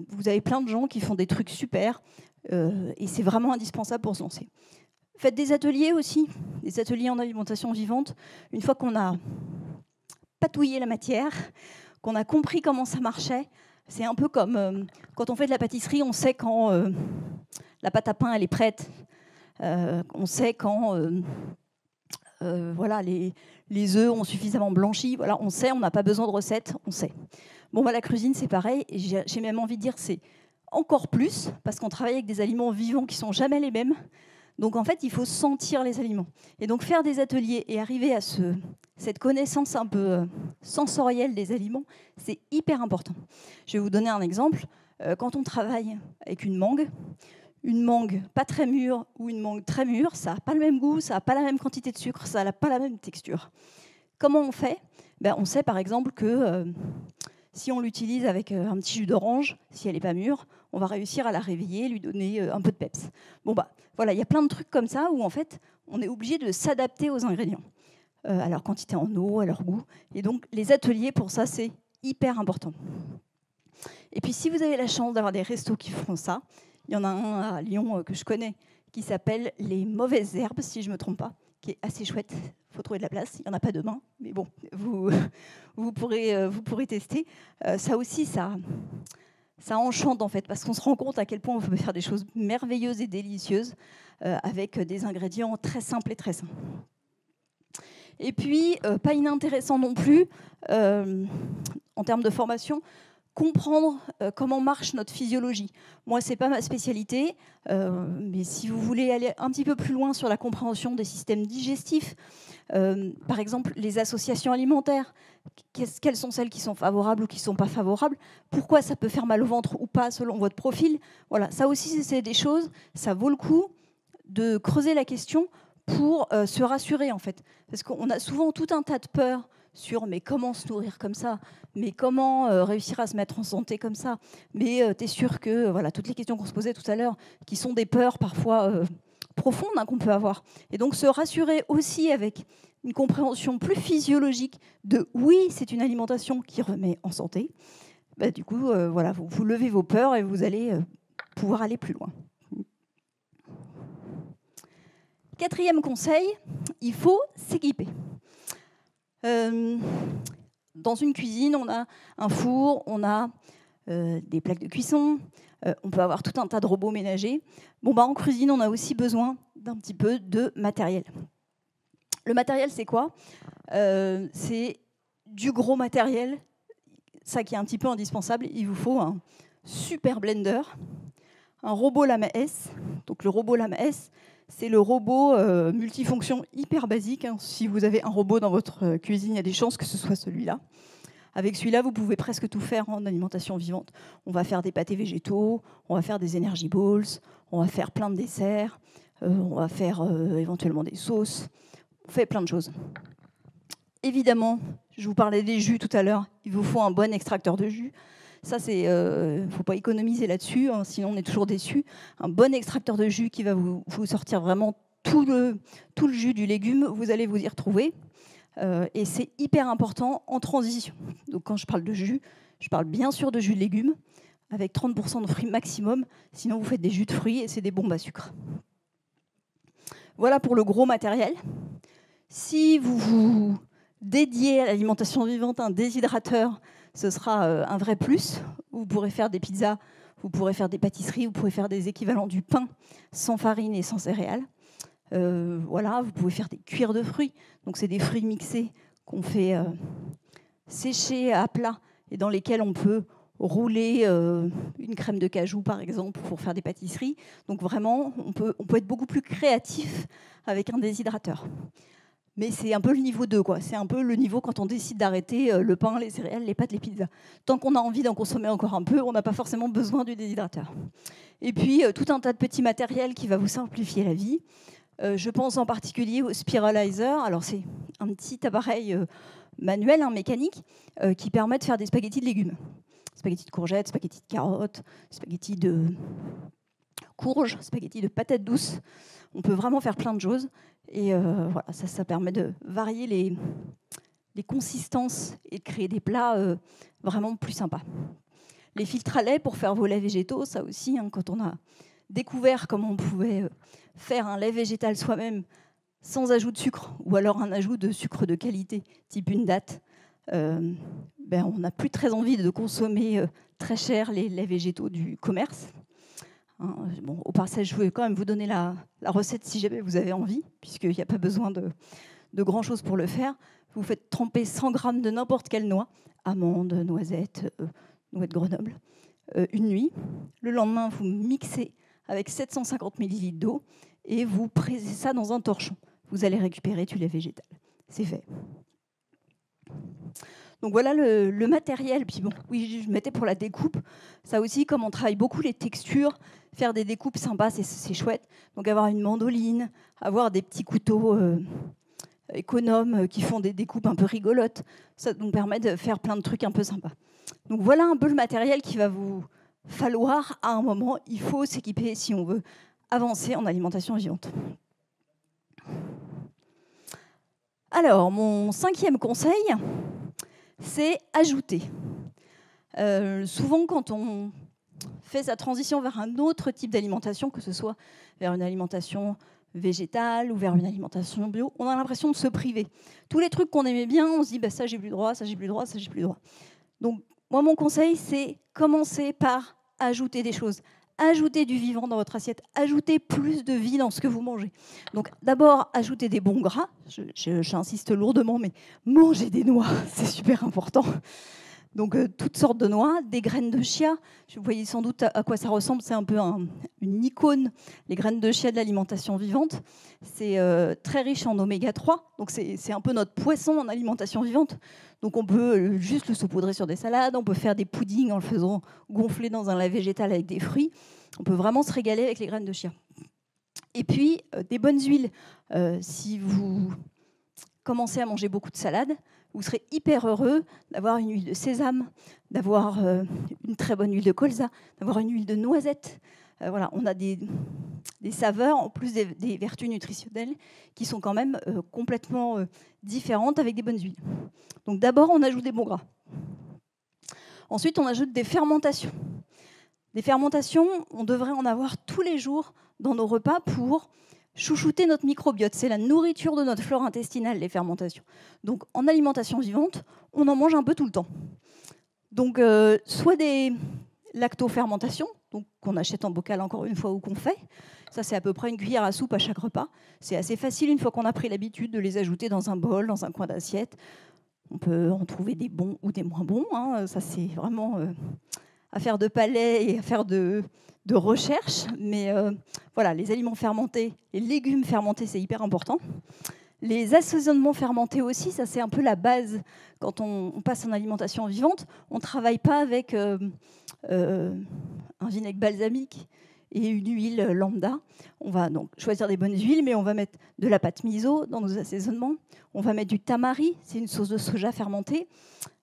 vous avez plein de gens qui font des trucs super et c'est vraiment indispensable pour se lancer. Faites des ateliers aussi, des ateliers en alimentation vivante. Une fois qu'on a patouillé la matière, qu'on a compris comment ça marchait, c'est un peu comme quand on fait de la pâtisserie, on sait quand la pâte à pain elle est prête, on sait quand voilà, les œufs ont suffisamment blanchi, voilà, on sait, on n'a pas besoin de recettes, on sait. Bon, la cuisine c'est pareil, et j'ai même envie de dire c'est encore plus, parce qu'on travaille avec des aliments vivants qui ne sont jamais les mêmes. Donc en fait, il faut sentir les aliments. Et donc faire des ateliers et arriver à cette connaissance un peu sensorielle des aliments, c'est hyper important. Je vais vous donner un exemple. Quand on travaille avec une mangue pas très mûre ou une mangue très mûre, ça n'a pas le même goût, ça n'a pas la même quantité de sucre, ça n'a pas la même texture. Comment on fait ? On sait par exemple que si on l'utilise avec un petit jus d'orange, si elle n'est pas mûre, on va réussir à la réveiller, lui donner un peu de peps. Voilà, il y a plein de trucs comme ça où en fait, on est obligé de s'adapter aux ingrédients, à leur quantité en eau, à leur goût. Et donc, les ateliers, pour ça, c'est hyper important. Et puis, si vous avez la chance d'avoir des restos qui font ça, il y en a un à Lyon que je connais qui s'appelle Les Mauvaises Herbes, si je ne me trompe pas, qui est assez chouette. Il faut trouver de la place. Il n'y en a pas demain, mais bon, vous pourrez tester. Ça aussi, ça enchante en fait, parce qu'on se rend compte à quel point on peut faire des choses merveilleuses et délicieuses avec des ingrédients très simples et très sains. Et puis, pas inintéressant non plus, en termes de formation, comprendre comment marche notre physiologie. Moi, ce n'est pas ma spécialité, mais si vous voulez aller un petit peu plus loin sur la compréhension des systèmes digestifs, par exemple, les associations alimentaires, quelles sont celles qui sont favorables ou qui ne sont pas favorables, pourquoi ça peut faire mal au ventre ou pas selon votre profil. Voilà, ça aussi, c'est des choses, ça vaut le coup de creuser la question pour se rassurer, en fait. Parce qu'on a souvent tout un tas de peurs sur mais comment se nourrir comme ça, mais comment réussir à se mettre en santé comme ça, mais tu es sûr que voilà, toutes les questions qu'on se posait tout à l'heure, qui sont des peurs parfois profondes qu'on peut avoir. Et donc se rassurer aussi avec une compréhension plus physiologique de oui, c'est une alimentation qui remet en santé. Du coup, voilà, vous levez vos peurs et vous allez pouvoir aller plus loin. Quatrième conseil, il faut s'équiper. Dans une cuisine, on a un four, on a des plaques de cuisson, on peut avoir tout un tas de robots ménagers. En cuisine, on a aussi besoin d'un petit peu de matériel. Le matériel, c'est quoi ? C'est du gros matériel, ça qui est un petit peu indispensable. Il vous faut un super blender, un robot lame S. Donc le robot lame S, c'est le robot multifonction hyper basique. Si vous avez un robot dans votre cuisine, il y a des chances que ce soit celui-là. Avec celui-là, vous pouvez presque tout faire en alimentation vivante. On va faire des pâtés végétaux, on va faire des energy balls, on va faire plein de desserts, on va faire éventuellement des sauces. On fait plein de choses. Évidemment, je vous parlais des jus tout à l'heure, il vous faut un bon extracteur de jus. Ça, il ne faut pas économiser là-dessus, sinon on est toujours déçu. Un bon extracteur de jus qui va vous sortir vraiment tout le jus du légume, vous allez vous y retrouver. Et c'est hyper important en transition. Donc quand je parle de jus, je parle bien sûr de jus de légumes, avec 30% de fruits maximum, sinon vous faites des jus de fruits et c'est des bombes à sucre. Voilà pour le gros matériel. Si vous vous dédiez à l'alimentation vivante un déshydrateur, ce sera un vrai plus. Vous pourrez faire des pizzas, vous pourrez faire des pâtisseries, vous pourrez faire des équivalents du pain sans farine et sans céréales. Voilà, vous pouvez faire des cuirs de fruits. Donc c'est des fruits mixés qu'on fait sécher à plat et dans lesquels on peut rouler une crème de cajou par exemple pour faire des pâtisseries. Donc vraiment, on peut être beaucoup plus créatif avec un déshydrateur. Mais c'est un peu le niveau 2, quoi. C'est un peu le niveau quand on décide d'arrêter le pain, les céréales, les pâtes, les pizzas. Tant qu'on a envie d'en consommer encore un peu, on n'a pas forcément besoin du déshydrateur. Et puis, tout un tas de petits matériels qui va vous simplifier la vie. Je pense en particulier au Spiralizer. Alors, c'est un petit appareil manuel, mécanique, qui permet de faire des spaghettis de légumes. Spaghettis de courgettes, spaghettis de carottes, spaghettis de courges, spaghettis de patates douces. On peut vraiment faire plein de choses. Et voilà, ça permet de varier les consistances et de créer des plats vraiment plus sympas. Les filtres à lait pour faire vos laits végétaux, ça aussi, quand on a découvert comment on pouvait faire un lait végétal soi-même sans ajout de sucre, ou alors un ajout de sucre de qualité, type une date, on n'a plus très envie de consommer très cher les laits végétaux du commerce. Bon, au passage, je vais quand même vous donner la recette si jamais vous avez envie, puisqu'il n'y a pas besoin de grand-chose pour le faire. Vous faites tremper 100 grammes de n'importe quelle noix, amandes, noisettes, noix de Grenoble, une nuit. Le lendemain, vous mixez avec 750 ml d'eau et vous pressez ça dans un torchon. Vous allez récupérer du lait végétal. C'est fait. Donc voilà le matériel. Puis bon, oui, je mettais pour la découpe. Ça aussi, comme on travaille beaucoup les textures, faire des découpes sympas, c'est chouette. Donc avoir une mandoline, avoir des petits couteaux économes qui font des découpes un peu rigolotes, ça nous permet de faire plein de trucs un peu sympas. Donc voilà un peu le matériel qu'il va vous falloir à un moment. Il faut s'équiper si on veut avancer en alimentation vivante. Alors, mon 5e conseil, c'est ajouter. Souvent, quand on fait sa transition vers un autre type d'alimentation, que ce soit vers une alimentation végétale ou vers une alimentation bio, on a l'impression de se priver. Tous les trucs qu'on aimait bien, on se dit ça j'ai plus le droit, ça j'ai plus le droit, ça j'ai plus le droit. Donc moi mon conseil c'est commencer par ajouter des choses, ajouter du vivant dans votre assiette, ajouter plus de vie dans ce que vous mangez. Donc d'abord ajouter des bons gras, j'insiste lourdement, mais manger des noix, c'est super important. Donc toutes sortes de noix, des graines de chia. Vous voyez sans doute à quoi ça ressemble. C'est un peu une icône, les graines de chia de l'alimentation vivante. C'est très riche en oméga 3. Donc c'est un peu notre poisson en alimentation vivante. Donc on peut juste le saupoudrer sur des salades. On peut faire des puddings en le faisant gonfler dans un lait végétal avec des fruits. On peut vraiment se régaler avec les graines de chia. Et puis des bonnes huiles. Si vous commencez à manger beaucoup de salades, vous serez hyper heureux d'avoir une huile de sésame, d'avoir une très bonne huile de colza, d'avoir une huile de noisette. Voilà, on a des saveurs, en plus des vertus nutritionnelles, qui sont quand même complètement différentes avec des bonnes huiles. Donc d'abord, on ajoute des bons gras. Ensuite, on ajoute des fermentations. Des fermentations, on devrait en avoir tous les jours dans nos repas pour chouchouter notre microbiote. C'est la nourriture de notre flore intestinale, les fermentations. Donc, en alimentation vivante, on en mange un peu tout le temps. Donc, soit des lactofermentations, donc qu'on achète en bocal encore une fois ou qu'on fait. Ça, c'est à peu près une cuillère à soupe à chaque repas. C'est assez facile une fois qu'on a pris l'habitude de les ajouter dans un bol, dans un coin d'assiette. On peut en trouver des bons ou des moins bons. Ça, c'est vraiment affaire de palais et affaire de recherche, mais voilà, les aliments fermentés, les légumes fermentés, c'est hyper important. Les assaisonnements fermentés aussi, ça c'est un peu la base quand on passe en alimentation vivante. On ne travaille pas avec un vinaigre balsamique et une huile lambda. On va donc choisir des bonnes huiles, mais on va mettre de la pâte miso dans nos assaisonnements. On va mettre du tamari, c'est une sauce de soja fermentée.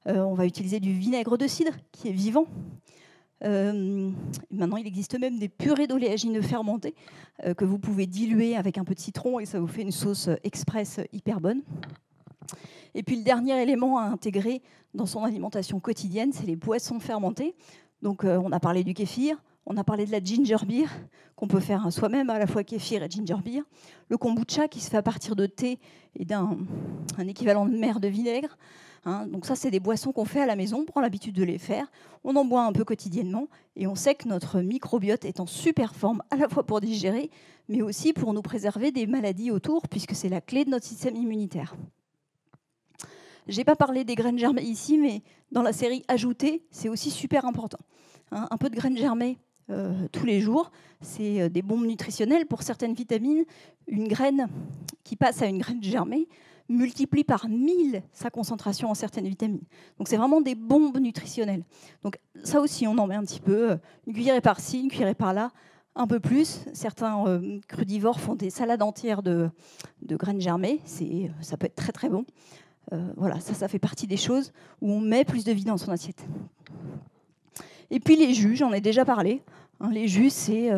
On va utiliser du vinaigre de cidre qui est vivant. Maintenant, il existe même des purées d'oléagineux fermentés que vous pouvez diluer avec un peu de citron et ça vous fait une sauce express hyper bonne. Et puis le dernier élément à intégrer dans son alimentation quotidienne, c'est les boissons fermentées. Donc on a parlé du kéfir, On a parlé de la ginger beer, qu'on peut faire soi-même, à la fois kéfir et ginger beer. Le kombucha, qui se fait à partir de thé et d'un équivalent de mer de vinaigre. Donc ça, c'est des boissons qu'on fait à la maison, on prend l'habitude de les faire. On en boit un peu quotidiennement et on sait que notre microbiote est en super forme, à la fois pour digérer, mais aussi pour nous préserver des maladies autour, puisque c'est la clé de notre système immunitaire. Je n'ai pas parlé des graines germées ici, mais dans la série Ajouter, c'est aussi super important. Un peu de graines germées tous les jours, c'est des bombes nutritionnelles pour certaines vitamines. Une graine qui passe à une graine germée multiplie par 1000 sa concentration en certaines vitamines. Donc c'est vraiment des bombes nutritionnelles. Donc ça aussi, on en met un petit peu, une cuillerée par-ci, une cuillerée par-là, un peu plus. Certains crudivores font des salades entières de graines germées. Ça peut être très très bon. Voilà, ça fait partie des choses où on met plus de vie dans son assiette. Et puis les jus, j'en ai déjà parlé. Les jus, c'est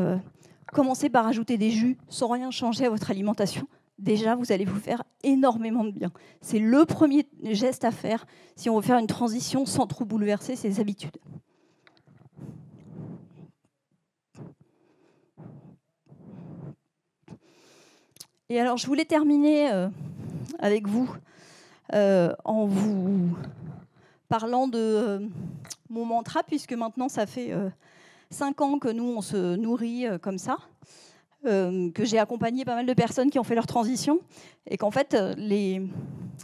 commencer par ajouter des jus sans rien changer à votre alimentation. Déjà, vous allez vous faire énormément de bien. C'est le premier geste à faire si on veut faire une transition sans trop bouleverser ses habitudes. Et alors, je voulais terminer avec vous en vous parlant de mon mantra, puisque maintenant, ça fait 5 ans que nous, on se nourrit comme ça. Que j'ai accompagné pas mal de personnes qui ont fait leur transition et qu'en fait, les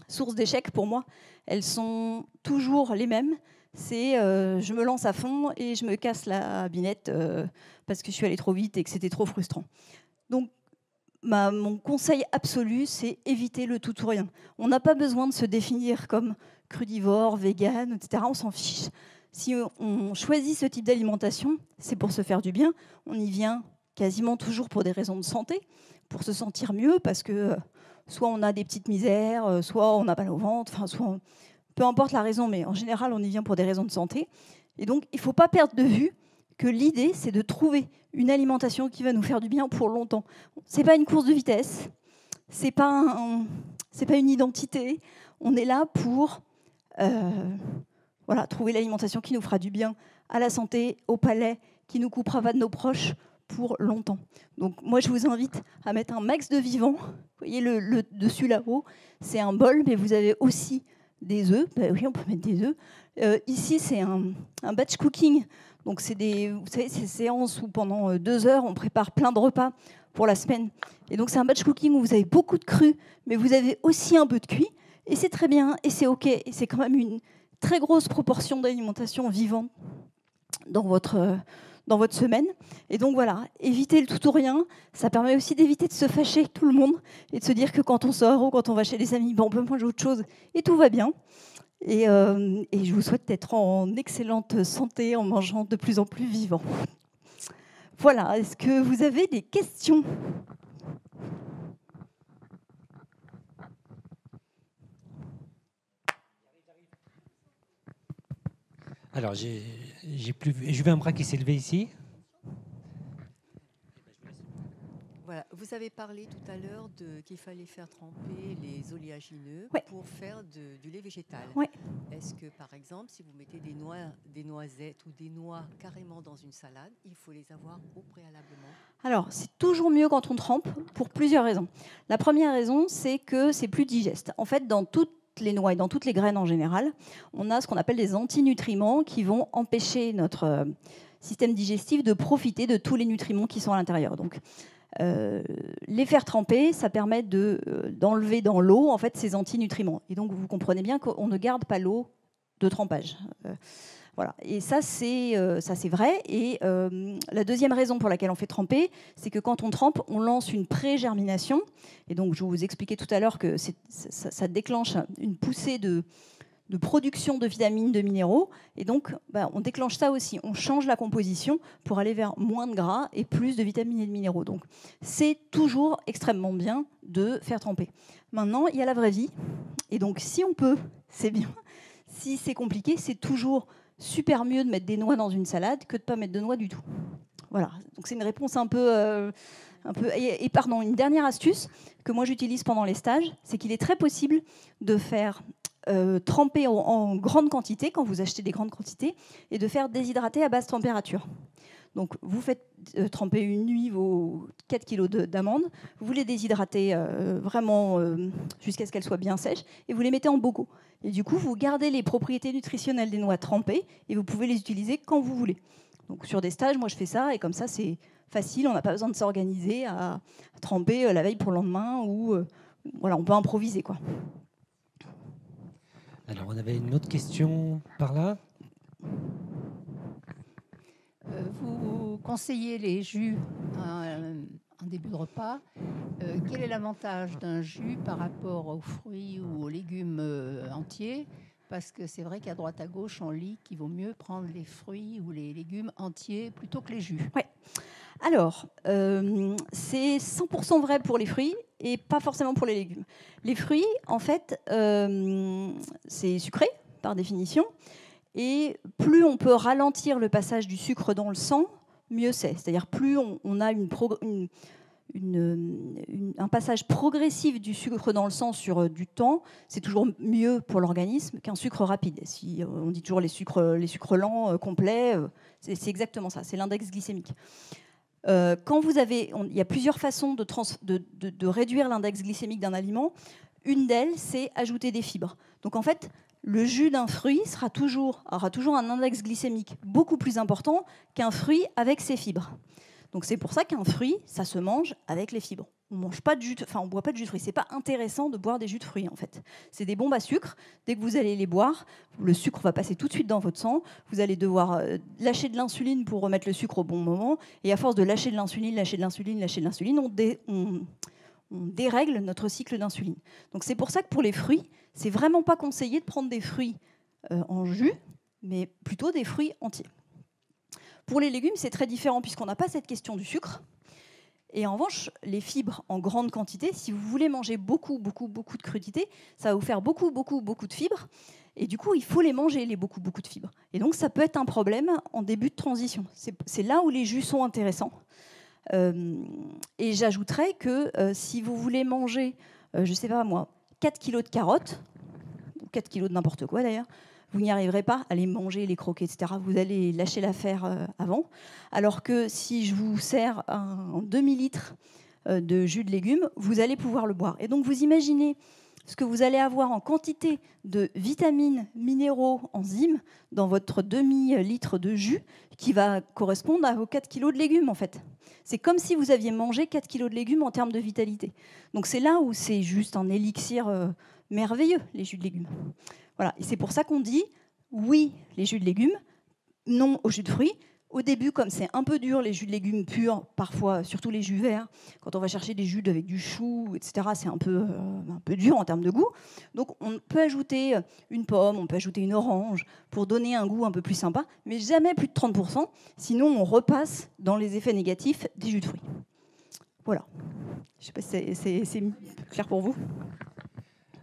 sources d'échecs, pour moi, elles sont toujours les mêmes. C'est je me lance à fond et je me casse la binette parce que je suis allée trop vite et que c'était trop frustrant. Donc, mon conseil absolu, c'est éviter le tout ou rien. On n'a pas besoin de se définir comme crudivore, vegan, etc. On s'en fiche. Si on choisit ce type d'alimentation, c'est pour se faire du bien. On y vient quasiment toujours pour des raisons de santé, pour se sentir mieux, parce que soit on a des petites misères, soit on a mal au ventre, enfin, peu importe la raison, mais en général, on y vient pour des raisons de santé. Et donc, il ne faut pas perdre de vue que l'idée, c'est de trouver une alimentation qui va nous faire du bien pour longtemps. Ce n'est pas une course de vitesse, ce n'est pas une identité. On est là pour trouver l'alimentation qui nous fera du bien à la santé, au palais, qui nous coupera pas de nos proches, pour longtemps. Donc moi, je vous invite à mettre un max de vivant. Vous voyez le dessus là-haut, c'est un bol, mais vous avez aussi des œufs. Ben oui, on peut mettre des œufs. Ici, c'est un batch cooking. Donc c'est vous savez, ces séances où pendant 2 heures, on prépare plein de repas pour la semaine. Et donc c'est un batch cooking où vous avez beaucoup de cru, mais vous avez aussi un peu de cuit. Et c'est très bien, et c'est OK. Et c'est quand même une très grosse proportion d'alimentation vivante dans votre semaine. Et donc voilà, éviter le tout ou rien, ça permet aussi d'éviter de se fâcher avec tout le monde et de se dire que quand on sort ou quand on va chez les amis, on peut manger autre chose et tout va bien. Et je vous souhaite d'être en excellente santé en mangeant de plus en plus vivant. Voilà, est-ce que vous avez des questions ? Alors, j'ai vu un bras qui s'est levé ici. Voilà. Vous avez parlé tout à l'heure qu'il fallait faire tremper les oléagineux pour faire du lait végétal. Ouais. Est-ce que, par exemple, si vous mettez des noisettes ou des noix carrément dans une salade, il faut les avoir au préalablement ? Alors, c'est toujours mieux quand on trempe pour plusieurs raisons. La première raison, c'est que c'est plus digeste. En fait, dans toutes les noix et dans toutes les graines en général, on a ce qu'on appelle des antinutriments qui vont empêcher notre système digestif de profiter de tous les nutriments qui sont à l'intérieur. Donc, les faire tremper, ça permet d'enlever dans l'eau en fait ces antinutriments. Et donc, vous comprenez bien qu'on ne garde pas l'eau de trempage. Voilà. Et ça, c'est vrai. Et la deuxième raison pour laquelle on fait tremper, c'est que quand on trempe, on lance une pré-germination. Et donc, je vous expliquais tout à l'heure que ça déclenche une poussée de production de vitamines, de minéraux. Et donc, on déclenche ça aussi. On change la composition pour aller vers moins de gras et plus de vitamines et de minéraux. Donc, c'est toujours extrêmement bien de faire tremper. Maintenant, il y a la vraie vie. Et donc, si on peut, c'est bien. Si c'est compliqué, c'est toujours super mieux de mettre des noix dans une salade que de ne pas mettre de noix du tout. Voilà. Donc, c'est une réponse un peu... Et pardon, une dernière astuce que moi j'utilise pendant les stages, c'est qu'il est très possible de faire tremper en grande quantité, quand vous achetez des grandes quantités, et de faire déshydrater à basse température. Donc, vous faites tremper une nuit vos 4 kg d'amandes, vous les déshydratez vraiment jusqu'à ce qu'elles soient bien sèches, et vous les mettez en bocaux. Et du coup, vous gardez les propriétés nutritionnelles des noix trempées, et vous pouvez les utiliser quand vous voulez. Donc, sur des stages, moi, je fais ça, et comme ça, c'est facile, on n'a pas besoin de s'organiser à tremper la veille pour le lendemain, ou voilà, on peut improviser, quoi. Alors, on avait une autre question par là. Vous conseillez les jus en début de repas. Quel est l'avantage d'un jus par rapport aux fruits ou aux légumes entiers? Parce que c'est vrai qu'à droite à gauche, on lit qu'il vaut mieux prendre les fruits ou les légumes entiers plutôt que les jus. Ouais. Alors, c'est 100% vrai pour les fruits et pas forcément pour les légumes. Les fruits, en fait, c'est sucré par définition. Et plus on peut ralentir le passage du sucre dans le sang, mieux c'est. C'est-à-dire plus on a un passage progressif du sucre dans le sang sur du temps, c'est toujours mieux pour l'organisme qu'un sucre rapide. Si on dit toujours les sucres lents, complets, c'est exactement ça, c'est l'index glycémique. Quand vous avez, il y a plusieurs façons de réduire l'index glycémique d'un aliment. Une d'elles, c'est ajouter des fibres. Donc en fait, le jus d'un fruit aura toujours un index glycémique beaucoup plus important qu'un fruit avec ses fibres. Donc c'est pour ça qu'un fruit, ça se mange avec les fibres. On ne boit pas de jus de fruits. C'est pas intéressant de boire des jus de fruits en fait. C'est des bombes à sucre. Dès que vous allez les boire, le sucre va passer tout de suite dans votre sang. Vous allez devoir lâcher de l'insuline pour remettre le sucre au bon moment. Et à force de lâcher de l'insuline, on dérègle notre cycle d'insuline. Donc c'est pour ça que pour les fruits, c'est vraiment pas conseillé de prendre des fruits en jus, mais plutôt des fruits entiers. Pour les légumes, c'est très différent puisqu'on n'a pas cette question du sucre. Et en revanche, les fibres en grande quantité, si vous voulez manger beaucoup de crudités, ça va vous faire beaucoup de fibres. Et du coup, il faut les manger, les beaucoup de fibres. Et donc, ça peut être un problème en début de transition. C'est là où les jus sont intéressants. Et j'ajouterais que si vous voulez manger, je ne sais pas moi, 4 kilos de carottes, ou 4 kilos de n'importe quoi d'ailleurs, vous n'y arriverez pas à les manger, les croquer, etc. Vous allez lâcher l'affaire avant. Alors que si je vous sers un demi-litre de jus de légumes, vous allez pouvoir le boire. Et donc vous imaginez ce que vous allez avoir en quantité de vitamines, minéraux, enzymes dans votre demi-litre de jus qui va correspondre à vos 4 kilos de légumes en fait. C'est comme si vous aviez mangé 4 kilos de légumes en termes de vitalité. Donc c'est là où c'est juste un élixir merveilleux, les jus de légumes. Voilà. Et c'est pour ça qu'on dit oui, les jus de légumes, non aux jus de fruits. Au début, comme c'est un peu dur, les jus de légumes purs, parfois, surtout les jus verts, quand on va chercher des jus avec du chou, etc., c'est un peu dur en termes de goût. Donc on peut ajouter une pomme, on peut ajouter une orange pour donner un goût un peu plus sympa, mais jamais plus de 30%, sinon on repasse dans les effets négatifs des jus de fruits. Voilà. Je ne sais pas si c'est clair pour vous.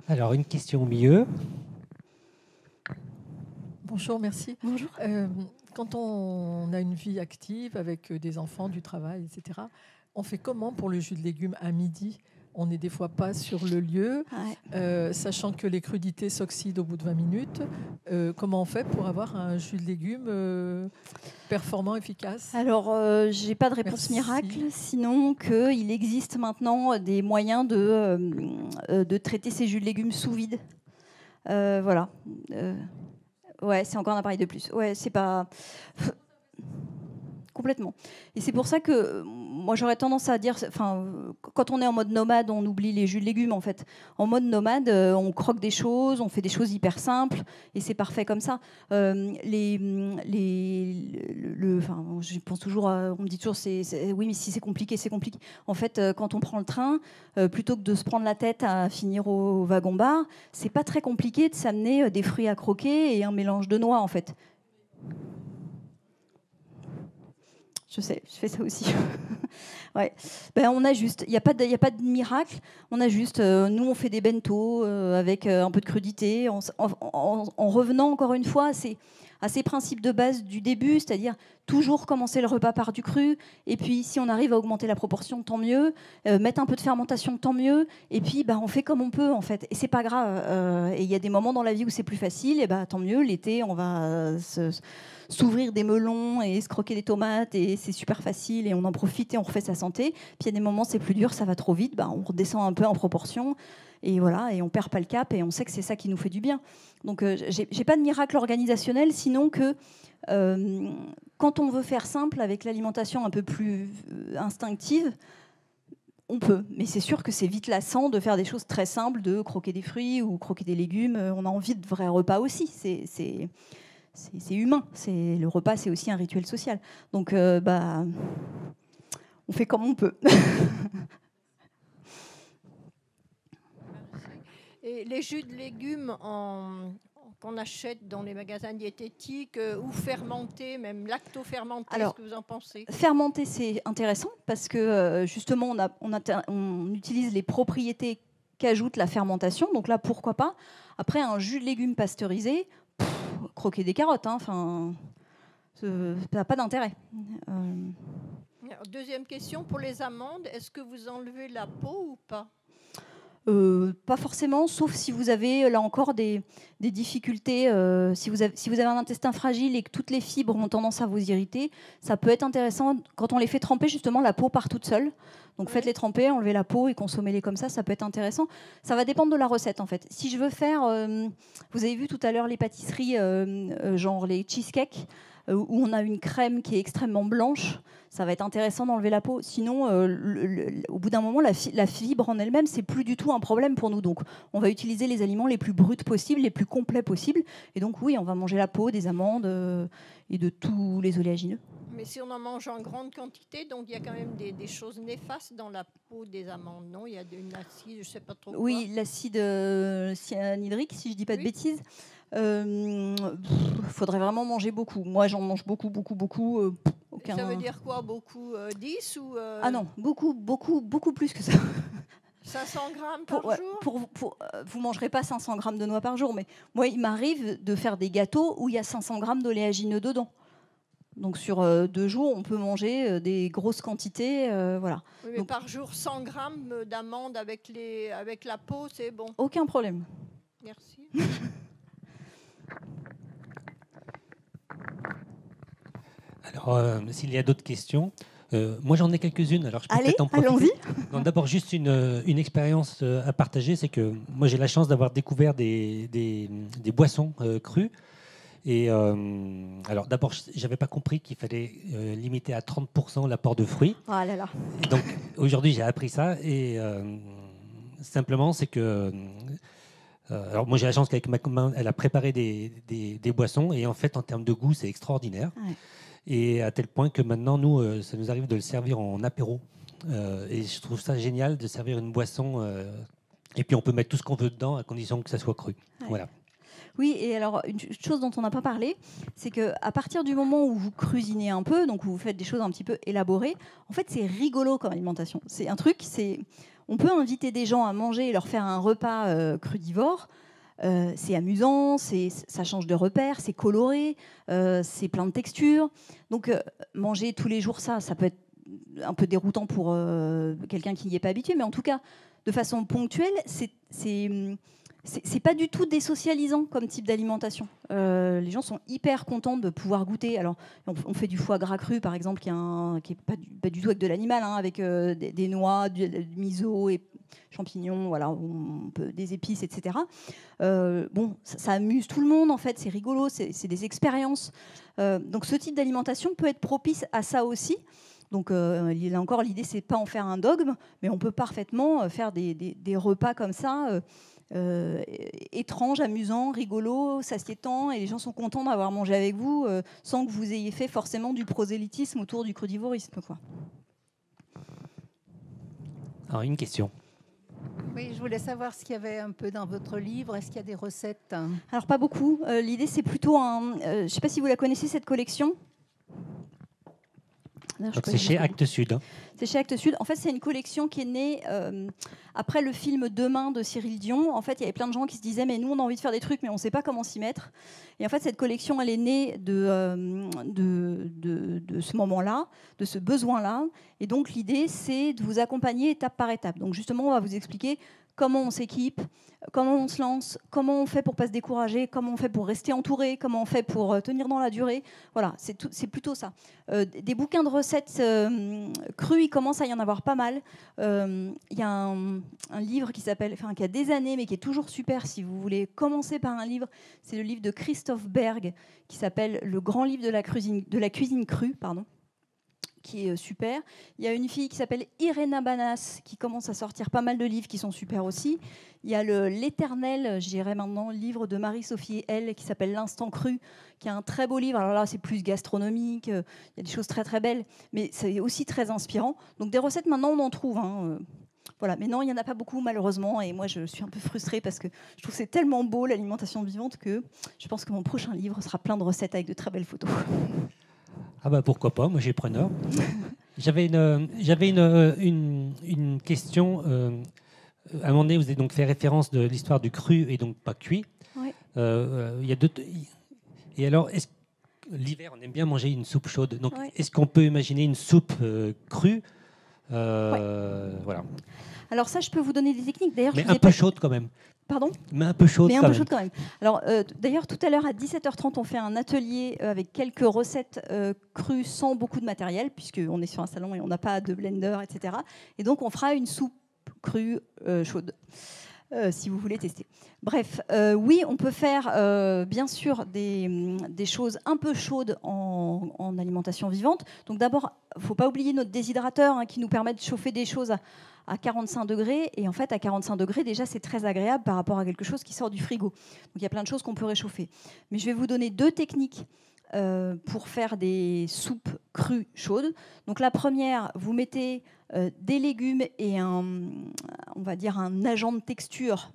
Alors, une question au milieu. Bonjour, merci. Bonjour. Quand on a une vie active avec des enfants, du travail, etc., on fait comment pour le jus de légumes à midi? On n'est des fois pas sur le lieu, sachant que les crudités s'oxydent au bout de 20 minutes. Comment on fait pour avoir un jus de légumes performant, efficace? Alors, je n'ai pas de réponse miracle, sinon qu'il existe maintenant des moyens de traiter ces jus de légumes sous vide. Voilà. Ouais, c'est encore un appareil de plus. Ouais, c'est pas... Complètement. Et c'est pour ça que moi j'aurais tendance à dire, quand on est en mode nomade, on oublie les jus de légumes en fait. En mode nomade, on croque des choses, on fait des choses hyper simples et c'est parfait comme ça. Je pense toujours, on me dit toujours, oui, mais si c'est compliqué, c'est compliqué. En fait, quand on prend le train, plutôt que de se prendre la tête à finir au wagon-bar, c'est pas très compliqué de s'amener des fruits à croquer et un mélange de noix en fait. Je sais, je fais ça aussi. Ouais. On ajuste. Il n'y a pas de miracle. On ajuste. Nous, on fait des bento avec un peu de crudité. En revenant encore une fois à ces principes de base du début, c'est-à-dire toujours commencer le repas par du cru, et puis si on arrive à augmenter la proportion, tant mieux, mettre un peu de fermentation, tant mieux, et puis on fait comme on peut en fait, et c'est pas grave. Et il y a des moments dans la vie où c'est plus facile, et tant mieux, l'été on va s'ouvrir des melons et se croquer des tomates, et c'est super facile, et on en profite et on refait sa santé. Puis il y a des moments c'est plus dur, ça va trop vite, on redescend un peu en proportion, et voilà, et on perd pas le cap, et on sait que c'est ça qui nous fait du bien. Donc j'ai pas de miracle organisationnel, sinon que quand on veut faire simple avec l'alimentation un peu plus instinctive, on peut. Mais c'est sûr que c'est vite lassant de faire des choses très simples, de croquer des fruits ou croquer des légumes. On a envie de vrais repas aussi. C'est humain. Le repas, c'est aussi un rituel social. Donc, on fait comme on peut. Et les jus de légumes qu'on achète dans les magasins diététiques ou fermentés, même lacto-fermentés, qu'est-ce que vous en pensez? Fermenter, c'est intéressant parce que justement, on utilise les propriétés qu'ajoute la fermentation. Donc là, pourquoi pas? Après, un jus de légumes pasteurisé, croquer des carottes, ça n'a pas d'intérêt. Deuxième question, pour les amandes, est-ce que vous enlevez la peau ou pas? Pas forcément, sauf si vous avez là encore des difficultés. Si vous avez un intestin fragile et que toutes les fibres ont tendance à vous irriter, ça peut être intéressant. Quand on les fait tremper, justement, la peau part toute seule. Donc faites-les tremper, enlevez la peau et consommez-les comme ça peut être intéressant. Ça va dépendre de la recette en fait. Si je veux faire, vous avez vu tout à l'heure les pâtisseries, genre les cheesecakes, où on a une crème qui est extrêmement blanche, ça va être intéressant d'enlever la peau. Sinon, au bout d'un moment, la fibre en elle-même, c'est plus du tout un problème pour nous. Donc, on va utiliser les aliments les plus bruts possibles, les plus complets possibles. Et donc, oui, on va manger la peau, des amandes et de tous les oléagineux. Mais si on en mange en grande quantité, donc il y a quand même des choses néfastes dans la peau des amandes, non? Il y a une acide, je ne sais pas trop quoi. Oui, l'acide cyanhydrique, si je ne dis pas de bêtises. Faudrait vraiment manger beaucoup. Moi, j'en mange beaucoup. Ça veut dire quoi, beaucoup? 10 ou Ah non, beaucoup plus que ça. 500 grammes par jour? Vous ne mangerez pas 500 grammes de noix par jour, mais moi, il m'arrive de faire des gâteaux où il y a 500 grammes d'oléagineux dedans. Donc sur 2 jours, on peut manger des grosses quantités. Voilà. Oui, mais donc, par jour, 100 grammes d'amandes avec la peau, c'est bon? Aucun problème. Merci. Alors, s'il y a d'autres questions, moi j'en ai quelques-unes. Alors, je peux peut-être en profiter. Allons-y. D'abord, juste une expérience à partager, c'est que moi j'ai la chance d'avoir découvert des boissons crues. Et alors d'abord, j'avais pas compris qu'il fallait limiter à 30% l'apport de fruits. Oh là là. Et donc aujourd'hui, j'ai appris ça et simplement, c'est que alors moi j'ai la chance qu'avec ma main, elle a préparé des boissons et en fait, en termes de goût, c'est extraordinaire. Ouais. Et à tel point que maintenant, nous, ça nous arrive de le servir en apéro. Et je trouve ça génial de servir une boisson et puis on peut mettre tout ce qu'on veut dedans à condition que ça soit cru. Ouais. Voilà. Oui, et alors une chose dont on n'a pas parlé, c'est qu'à partir du moment où vous cuisinez un peu, donc où vous faites des choses un petit peu élaborées, en fait c'est rigolo comme alimentation. C'est un truc, on peut inviter des gens à manger et leur faire un repas crudivore. C'est amusant, ça change de repère, c'est coloré, c'est plein de textures. Donc manger tous les jours ça peut être un peu déroutant pour quelqu'un qui n'y est pas habitué, mais en tout cas, de façon ponctuelle, c'est pas du tout désocialisant comme type d'alimentation. Les gens sont hyper contents de pouvoir goûter. Alors, on fait du foie gras cru, par exemple, qui est pas du tout avec de l'animal, hein, avec des noix, du miso et champignons, voilà, des épices, etc. Bon, ça amuse tout le monde, en fait. C'est rigolo, c'est des expériences. Donc, ce type d'alimentation peut être propice à ça aussi. Donc, là encore, l'idée, c'est pas en faire un dogme, mais on peut parfaitement faire des repas comme ça. Étrange, amusant, rigolo, s'assiétant, et les gens sont contents d'avoir mangé avec vous sans que vous ayez fait forcément du prosélytisme autour du crudivorisme, quoi. Alors, une question. Oui, je voulais savoir ce qu'il y avait un peu dans votre livre. Est-ce qu'il y a des recettes? Alors, pas beaucoup. L'idée, c'est plutôt je ne sais pas si vous la connaissez, cette collection. Donc c'est chez Actes Sud. Hein. C'est chez Actes Sud. En fait, c'est une collection qui est née après le film Demain de Cyril Dion. En fait, il y avait plein de gens qui se disaient mais nous, on a envie de faire des trucs, mais on ne sait pas comment s'y mettre. Et en fait, cette collection, elle est née de ce moment-là, de ce besoin-là. Et donc, l'idée, c'est de vous accompagner étape par étape. Donc, justement, on va vous expliquer comment on s'équipe, comment on se lance, comment on fait pour ne pas se décourager, comment on fait pour rester entouré, comment on fait pour tenir dans la durée. Voilà, c'est plutôt ça. Des bouquins de recettes crues, il commence à y en avoir pas mal. Il y a un livre qui a des années, mais qui est toujours super si vous voulez commencer par un livre. C'est le livre de Christophe Berg qui s'appelle « Le grand livre de la cuisine crue ». Qui est super. Il y a une fille qui s'appelle Irena Banas qui commence à sortir pas mal de livres qui sont super aussi. Il y a l'éternel, je dirais maintenant, livre de Marie-Sophie L qui s'appelle L'Instant Cru, qui est un très beau livre. Alors là, c'est plus gastronomique, il y a des choses très très belles, mais c'est aussi très inspirant. Donc des recettes, maintenant, on en trouve. Voilà. Mais non, il n'y en a pas beaucoup, malheureusement. Et moi, je suis un peu frustrée parce que je trouve que c'est tellement beau, l'alimentation vivante, que je pense que mon prochain livre sera plein de recettes avec de très belles photos. Ah bah pourquoi pas, moi j'ai preneur. J'avais une question. À un moment donné, vous avez donc fait référence de l'histoire du cru et donc pas cuit. Oui. Y a et alors, l'hiver, on aime bien manger une soupe chaude. Donc, oui. Est-ce qu'on peut imaginer une soupe crue Voilà. Alors ça, je peux vous donner des techniques. D'ailleurs, mais un peu chaude quand même. Pardon ? Mais un peu chaude quand même. Alors, d'ailleurs, tout à l'heure, à 17h30, on fait un atelier avec quelques recettes crues sans beaucoup de matériel, puisqu'on est sur un salon et on n'a pas de blender, etc. Et donc, on fera une soupe crue chaude, si vous voulez tester. Bref, oui, on peut faire, bien sûr, des choses un peu chaudes en alimentation vivante. Donc, d'abord, il ne faut pas oublier notre déshydrateur qui nous permet de chauffer des choses à 45 degrés. Et en fait, à 45 degrés, déjà, c'est très agréable par rapport à quelque chose qui sort du frigo. Donc, il y a plein de choses qu'on peut réchauffer. Mais je vais vous donner 2 techniques pour faire des soupes crues chaudes. Donc, la première, vous mettez des légumes et on va dire un agent de texture,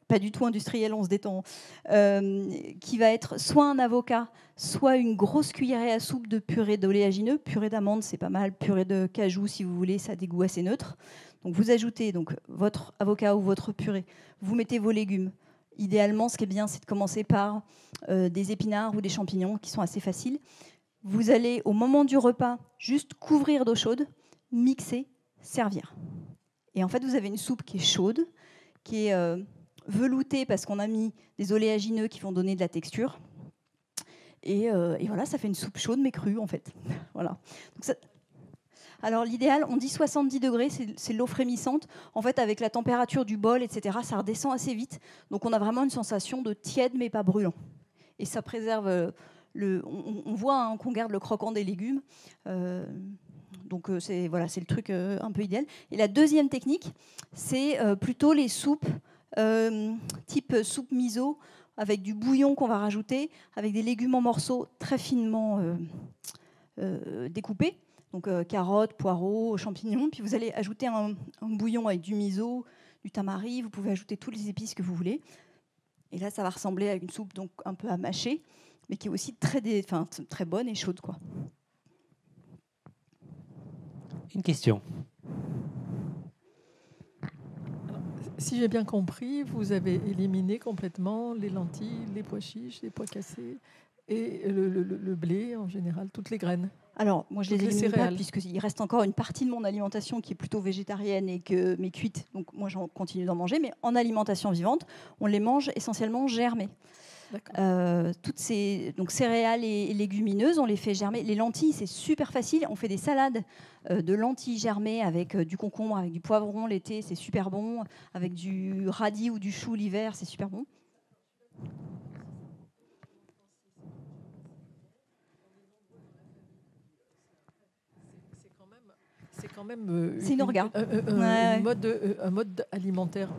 pas du tout industriel, on se détend, qui va être soit un avocat, soit une grosse cuillerée à soupe de purée d'oléagineux. Purée d'amande, c'est pas mal. Purée de cajou, si vous voulez, ça a des goûts assez neutres. Donc vous ajoutez donc votre avocat ou votre purée, vous mettez vos légumes. Idéalement, ce qui est bien, c'est de commencer par des épinards ou des champignons qui sont assez faciles. Vous allez, au moment du repas, juste couvrir d'eau chaude, mixer, servir. Et en fait, vous avez une soupe qui est chaude, qui est veloutée parce qu'on a mis des oléagineux qui vont donner de la texture. Et voilà, ça fait une soupe chaude mais crue, en fait. Voilà. Donc ça, alors l'idéal, on dit 70 degrés, c'est l'eau frémissante. En fait, avec la température du bol, etc., ça redescend assez vite. Donc on a vraiment une sensation de tiède mais pas brûlant. Et ça préserve on voit qu'on garde le croquant des légumes. Donc c'est le truc un peu idéal. Et la deuxième technique, c'est plutôt les soupes type soupe miso, avec du bouillon qu'on va rajouter, avec des légumes en morceaux très finement découpés. Donc carottes, poireaux, champignons. Puis vous allez ajouter un bouillon avec du miso, du tamari. Vous pouvez ajouter toutes les épices que vous voulez. Et là, ça va ressembler à une soupe donc un peu à mâcher, mais qui est aussi très bonne et chaude, quoi. Une question. Alors, si j'ai bien compris, vous avez éliminé complètement les lentilles, les pois chiches, les pois cassés et le blé en général, toutes les graines. Alors, moi, je les élimine pas, puisqu'il reste encore une partie de mon alimentation qui est plutôt végétarienne mais cuite. Donc, moi, j'en continue d'en manger. Mais en alimentation vivante, on les mange essentiellement germées. Toutes ces céréales et légumineuses, on les fait germer. Les lentilles, c'est super facile. On fait des salades de lentilles germées avec du concombre, avec du poivron l'été, c'est super bon. Avec du radis ou du chou l'hiver, c'est super bon. C'est quand même c'est une orga. Un mode alimentaire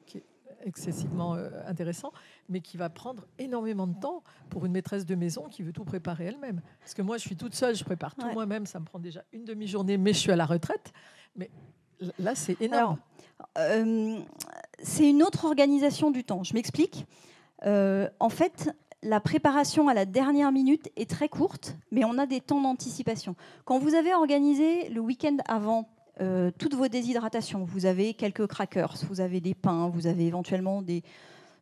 qui est excessivement intéressant, mais qui va prendre énormément de temps pour une maîtresse de maison qui veut tout préparer elle-même. Parce que moi, je suis toute seule, je prépare tout moi-même, ça me prend déjà une demi-journée, mais je suis à la retraite. Mais là, c'est énorme. Alors, c'est une autre organisation du temps. Je m'explique. En fait, la préparation à la dernière minute est très courte, mais on a des temps d'anticipation. Quand vous avez organisé le week-end avant toutes vos déshydratations, vous avez quelques crackers, vous avez des pains, vous avez éventuellement des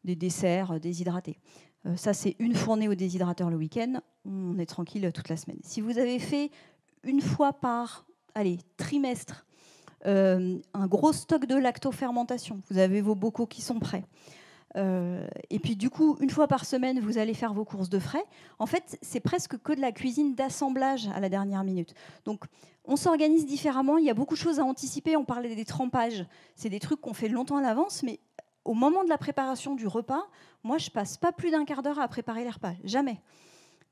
desserts déshydratés. Ça, c'est une fournée au déshydrateur le week-end. On est tranquille toute la semaine. Si vous avez fait une fois par trimestre un gros stock de lactofermentation, vous avez vos bocaux qui sont prêts. Et puis du coup, une fois par semaine, vous allez faire vos courses de frais. En fait, c'est presque que de la cuisine d'assemblage à la dernière minute. Donc, on s'organise différemment. Il y a beaucoup de choses à anticiper. On parlait des trempages. C'est des trucs qu'on fait longtemps à l'avance, mais au moment de la préparation du repas, moi, je passe pas plus d'un quart d'heure à préparer les repas. Jamais.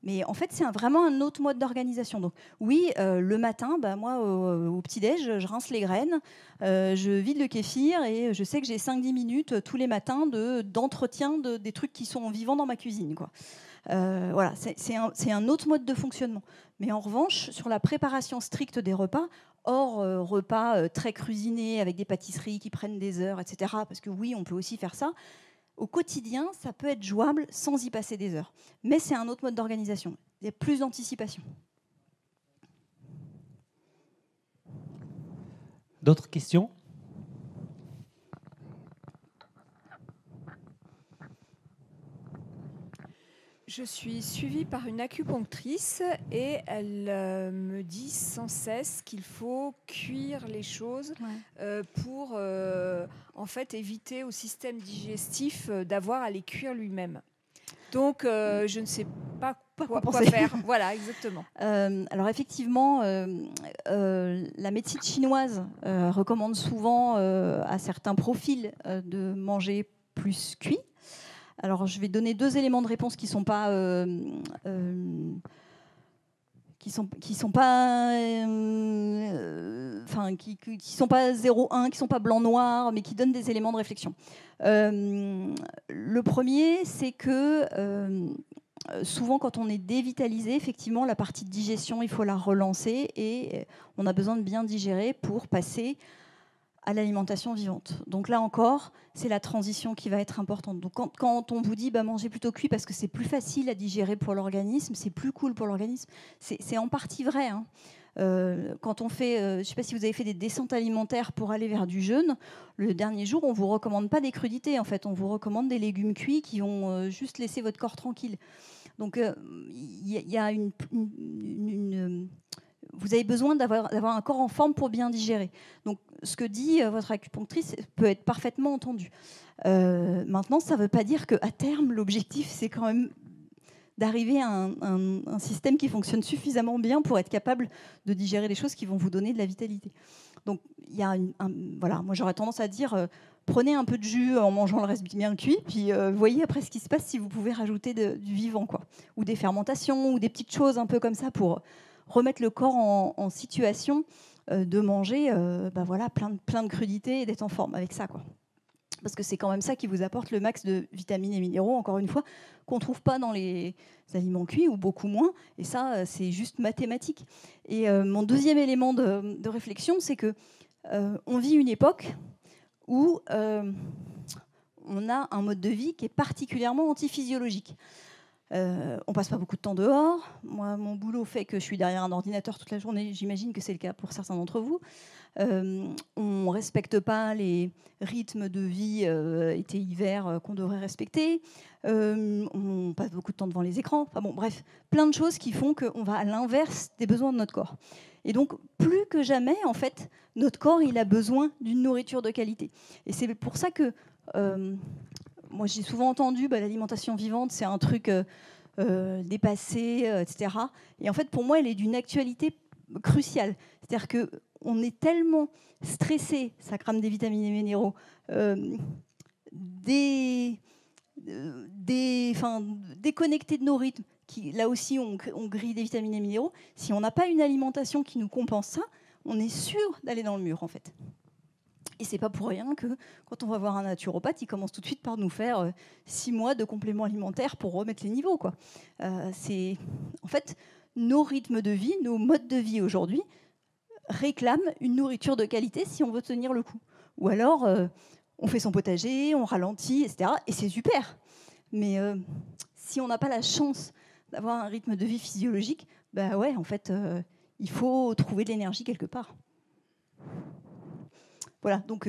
Mais en fait, c'est vraiment un autre mode d'organisation. Donc, oui, le matin, moi, au petit-déj, je rince les graines, je vide le kéfir et je sais que j'ai 5-10 minutes tous les matins d'entretien des trucs qui sont vivants dans ma cuisine, quoi. Voilà, c'est un autre mode de fonctionnement. Mais en revanche, sur la préparation stricte des repas, hors repas très cuisinés avec des pâtisseries qui prennent des heures, etc., parce que oui, on peut aussi faire ça, au quotidien, ça peut être jouable sans y passer des heures. Mais c'est un autre mode d'organisation. Il y a plus d'anticipation. D'autres questions ? Je suis suivie par une acupunctrice et elle me dit sans cesse qu'il faut cuire les choses pour en fait éviter au système digestif d'avoir à les cuire lui-même. Donc je ne sais pas quoi faire. Voilà, exactement. Alors effectivement, la médecine chinoise recommande souvent à certains profils de manger plus cuit. Alors, je vais donner 2 éléments de réponse qui sont pas 0,1, qui sont pas blanc-noir, mais qui donnent des éléments de réflexion. Le premier, c'est que souvent, quand on est dévitalisé, effectivement, la partie de digestion, il faut la relancer et on a besoin de bien digérer pour passer à l'alimentation vivante. Donc là encore, c'est la transition qui va être importante. Donc quand on vous dit mangez plutôt cuit parce que c'est plus facile à digérer pour l'organisme, c'est plus cool pour l'organisme, c'est en partie vrai. Hein. Quand on fait, je ne sais pas si vous avez fait des descentes alimentaires pour aller vers du jeûne, le dernier jour, on ne vous recommande pas des crudités. En fait, on vous recommande des légumes cuits qui vont juste laisser votre corps tranquille. Donc il y a vous avez besoin d'avoir un corps en forme pour bien digérer. Donc, ce que dit votre acupunctrice peut être parfaitement entendu. Maintenant, ça ne veut pas dire qu'à terme, l'objectif, c'est quand même d'arriver à un système qui fonctionne suffisamment bien pour être capable de digérer les choses qui vont vous donner de la vitalité. Donc, il y a voilà, moi, j'aurais tendance à dire prenez un peu de jus en mangeant le reste bien cuit, puis voyez après ce qui se passe si vous pouvez rajouter du vivant, quoi, ou des fermentations, ou des petites choses un peu comme ça pour remettre le corps en situation de manger voilà, plein de crudités et d'être en forme avec ça, quoi. Parce que c'est quand même ça qui vous apporte le max de vitamines et minéraux, encore une fois, qu'on ne trouve pas dans les aliments cuits, ou beaucoup moins. Et ça, c'est juste mathématique. Et mon deuxième élément de réflexion, c'est qu'on vit une époque où on a un mode de vie qui est particulièrement anti-physiologique. On passe pas beaucoup de temps dehors. Moi, mon boulot fait que je suis derrière un ordinateur toute la journée. J'imagine que c'est le cas pour certains d'entre vous. On respecte pas les rythmes de vie été-hiver qu'on devrait respecter. On passe beaucoup de temps devant les écrans. Enfin bon, bref, plein de choses qui font qu'on va à l'inverse des besoins de notre corps. Et donc, plus que jamais, en fait, notre corps, il a besoin d'une nourriture de qualité. Et c'est pour ça que moi, j'ai souvent entendu l'alimentation vivante, c'est un truc dépassé, etc. Et en fait, pour moi, elle est d'une actualité cruciale. C'est-à-dire qu'on est tellement stressé, ça crame des vitamines et minéraux, déconnecté de nos rythmes, qui, là aussi, on grille des vitamines et minéraux. Si on n'a pas une alimentation qui nous compense ça, on est sûr d'aller dans le mur, en fait. Et c'est pas pour rien que quand on va voir un naturopathe, il commence tout de suite par nous faire 6 mois de compléments alimentaires pour remettre les niveaux, quoi. C'est en fait nos rythmes de vie, nos modes de vie aujourd'hui réclament une nourriture de qualité si on veut tenir le coup. Ou alors on fait son potager, on ralentit, etc. Et c'est super. Mais si on n'a pas la chance d'avoir un rythme de vie physiologique, bah ouais, en fait, il faut trouver de l'énergie quelque part. Voilà, donc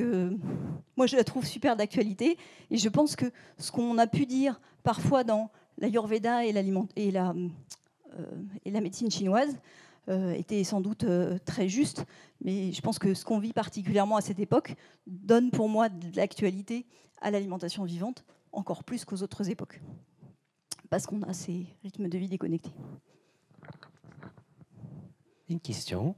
moi je la trouve super d'actualité et je pense que ce qu'on a pu dire parfois dans l'Ayurveda et la médecine chinoise était sans doute très juste, mais je pense que ce qu'on vit particulièrement à cette époque donne pour moi de l'actualité à l'alimentation vivante encore plus qu'aux autres époques, parce qu'on a ces rythmes de vie déconnectés. Une question.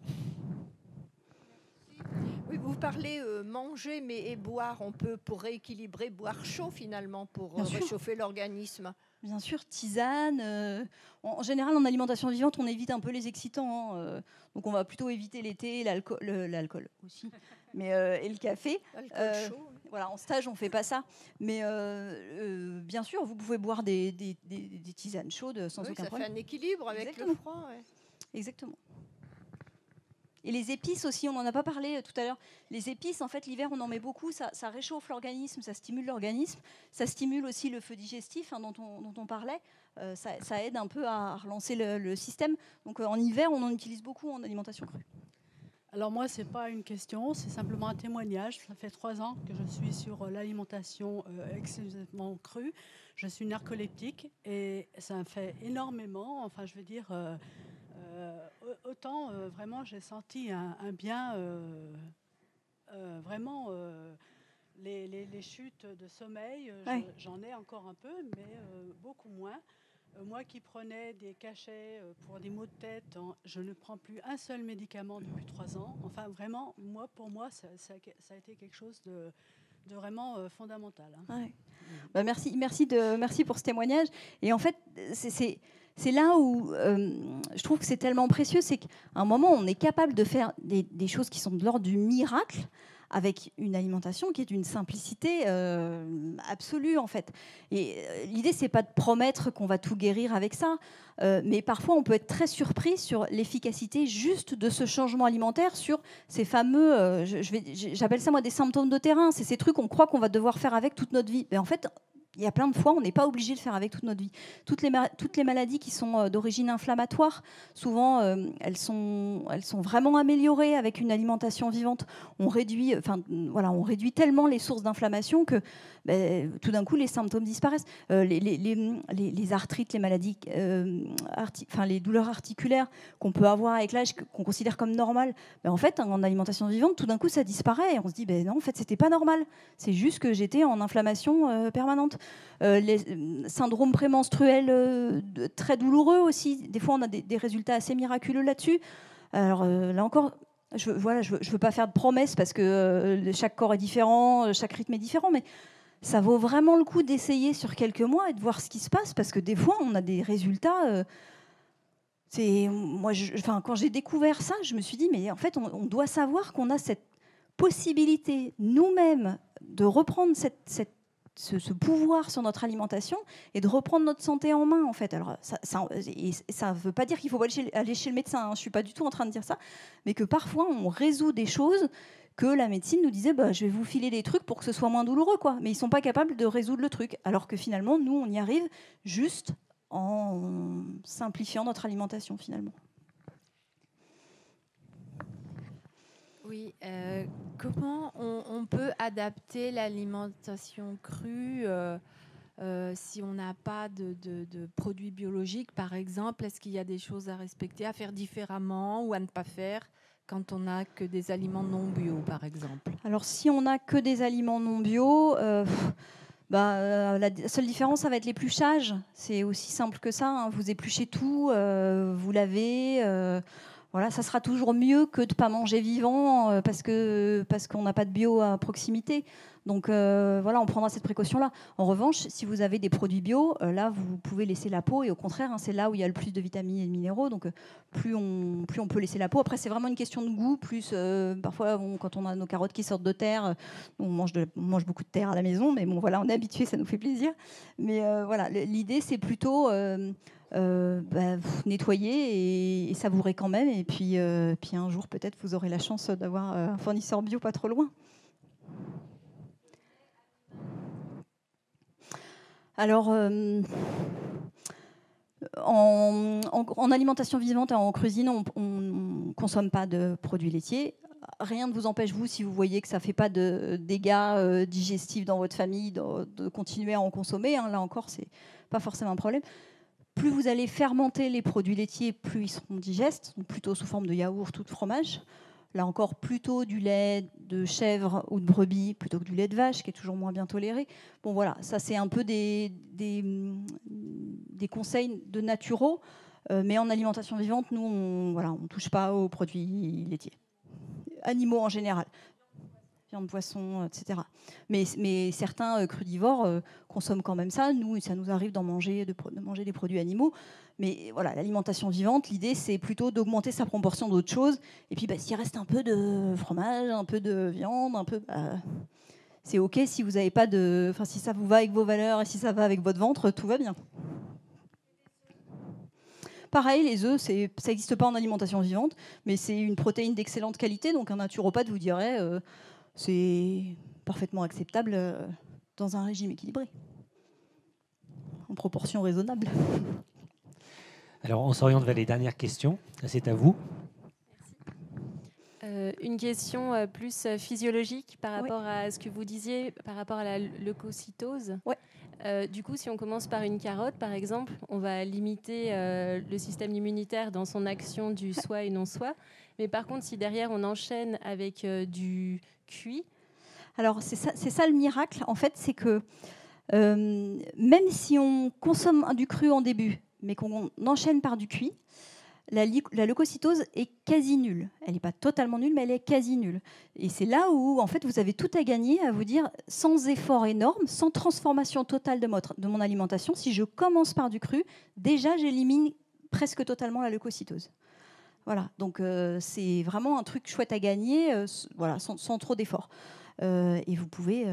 Oui, vous parlez manger et boire. On peut, pour rééquilibrer, boire chaud finalement pour réchauffer l'organisme. Bien sûr, tisane. En général, en alimentation vivante, on évite un peu les excitants. Donc, on va plutôt éviter les thés, l'alcool aussi, mais, et le café. L'alcool chaud. Voilà, en stage, on ne fait pas ça. Mais bien sûr, vous pouvez boire des tisanes chaudes sans aucun problème. Ça fait un équilibre avec le froid. Ouais. Exactement. Et les épices aussi, on n'en a pas parlé tout à l'heure. Les épices, en fait, l'hiver, on en met beaucoup. Ça réchauffe l'organisme, ça stimule l'organisme. Ça stimule aussi le feu digestif dont on parlait. Ça aide un peu à relancer le système. Donc en hiver, on en utilise beaucoup en alimentation crue. Alors moi, ce n'est pas une question, c'est simplement un témoignage. Ça fait 3 ans que je suis sur l'alimentation exclusivement crue. Je suis narcoleptique et ça me fait énormément. Enfin, je veux dire... autant vraiment j'ai senti un bien vraiment les chutes de sommeil j'en ai encore un peu mais beaucoup moins. Moi qui prenais des cachets pour des maux de tête, je ne prends plus un seul médicament depuis 3 ans. Enfin vraiment pour moi ça a été quelque chose de vraiment fondamental. Ouais. Bah, merci pour ce témoignage. Et en fait c'est là où je trouve que c'est tellement précieux, c'est qu'à un moment, on est capable de faire des choses qui sont de l'ordre du miracle avec une alimentation qui est d'une simplicité absolue, en fait. Et l'idée, c'est pas de promettre qu'on va tout guérir avec ça, mais parfois, on peut être très surpris sur l'efficacité juste de ce changement alimentaire, sur ces fameux, j'appelle ça, moi, des symptômes de terrain. C'est ces trucs qu'on croit qu'on va devoir faire avec toute notre vie. Mais en fait, il y a plein de fois, on n'est pas obligé de faire avec toute notre vie. Toutes les maladies qui sont d'origine inflammatoire, souvent, elles sont vraiment améliorées avec une alimentation vivante. On réduit tellement les sources d'inflammation que tout d'un coup, les symptômes disparaissent. Les arthrites, les maladies, les douleurs articulaires qu'on peut avoir avec l'âge, qu'on considère comme normales, en fait, en alimentation vivante, tout d'un coup, ça disparaît. Et on se dit, non, en fait, c'était pas normal. C'est juste que j'étais en inflammation permanente. Les syndromes prémenstruels très douloureux aussi. Des fois, on a des résultats assez miraculeux là-dessus. Alors là encore, je veux pas faire de promesses parce que chaque corps est différent, chaque rythme est différent, mais ça vaut vraiment le coup d'essayer sur quelques mois et de voir ce qui se passe, parce que des fois, on a des résultats... quand j'ai découvert ça, je me suis dit, mais en fait, on doit savoir qu'on a cette possibilité nous-mêmes de reprendre ce pouvoir sur notre alimentation et de reprendre notre santé en main, en fait. Alors, ça ne veut pas dire qu'il faut aller chez le médecin, hein, je ne suis pas du tout en train de dire ça, mais que parfois, on résout des choses que la médecine nous disait, je vais vous filer des trucs pour que ce soit moins douloureux, quoi. Mais ils ne sont pas capables de résoudre le truc. Alors que finalement, nous, on y arrive juste en simplifiant notre alimentation, finalement. Oui, comment on peut adapter l'alimentation crue si on n'a pas de produits biologiques, par exemple? Est-ce qu'il y a des choses à respecter, à faire différemment ou à ne pas faire quand on n'a que des aliments non bio, par exemple? Alors, si on n'a que des aliments non bio, la seule différence, ça va être l'épluchage. C'est aussi simple que ça, hein. Vous épluchez tout, vous lavez... Voilà, ça sera toujours mieux que de ne pas manger vivant parce qu'on n'a pas de bio à proximité. Donc on prendra cette précaution-là. En revanche, si vous avez des produits bio, là, vous pouvez laisser la peau. Et au contraire, c'est là où il y a le plus de vitamines et de minéraux. Donc plus on peut laisser la peau. Après, c'est vraiment une question de goût. Plus parfois, quand on a nos carottes qui sortent de terre, on mange beaucoup de terre à la maison. Mais bon, voilà, on est habitué, ça nous fait plaisir. Mais l'idée, c'est plutôt... nettoyer et savourer quand même, et puis un jour peut-être vous aurez la chance d'avoir un fournisseur bio pas trop loin. Alors en alimentation vivante et en cuisine, on ne consomme pas de produits laitiers. Rien ne vous empêche, vous, si vous voyez que ça ne fait pas de dégâts digestifs dans votre famille, de continuer à en consommer. Hein. Là encore, ce n'est pas forcément un problème. Plus vous allez fermenter les produits laitiers, plus ils seront digestes, donc plutôt sous forme de yaourt ou de fromage. Là encore, plutôt du lait de chèvre ou de brebis plutôt que du lait de vache, qui est toujours moins bien toléré. Bon, voilà, ça, c'est un peu des conseils de naturaux. Mais en alimentation vivante, nous, on ne touche pas aux produits laitiers. Animaux en général. Viande, poisson, etc. Mais certains crudivores consomment quand même ça. Nous, ça nous arrive de manger des produits animaux. Mais voilà, l'alimentation vivante, l'idée, c'est plutôt d'augmenter sa proportion d'autres choses. Et puis, s'il reste un peu de fromage, un peu de viande, c'est OK si vous n'avez pas de... Enfin, si ça vous va avec vos valeurs et si ça va avec votre ventre, tout va bien. Pareil, les œufs, ça n'existe pas en alimentation vivante, mais c'est une protéine d'excellente qualité. Donc, un naturopathe vous dirait... c'est parfaitement acceptable dans un régime équilibré, en proportion raisonnable. Alors, on s'oriente vers les dernières questions. C'est à vous. Une question plus physiologique par rapport à ce que vous disiez, par rapport à la leucocytose. Du coup, si on commence par une carotte, par exemple, on va limiter le système immunitaire dans son action du soi et non-soi. Mais par contre, si derrière, on enchaîne avec du cuit... Alors, c'est ça le miracle, en fait, c'est que même si on consomme du cru en début, mais qu'on enchaîne par du cuit, la leucocytose est quasi nulle. Elle n'est pas totalement nulle, mais elle est quasi nulle. Et c'est là où, en fait, vous avez tout à gagner à vous dire, sans effort énorme, sans transformation totale de mon alimentation, si je commence par du cru, déjà, j'élimine presque totalement la leucocytose. Voilà, donc c'est vraiment un truc chouette à gagner, voilà, sans trop d'efforts. Et vous pouvez,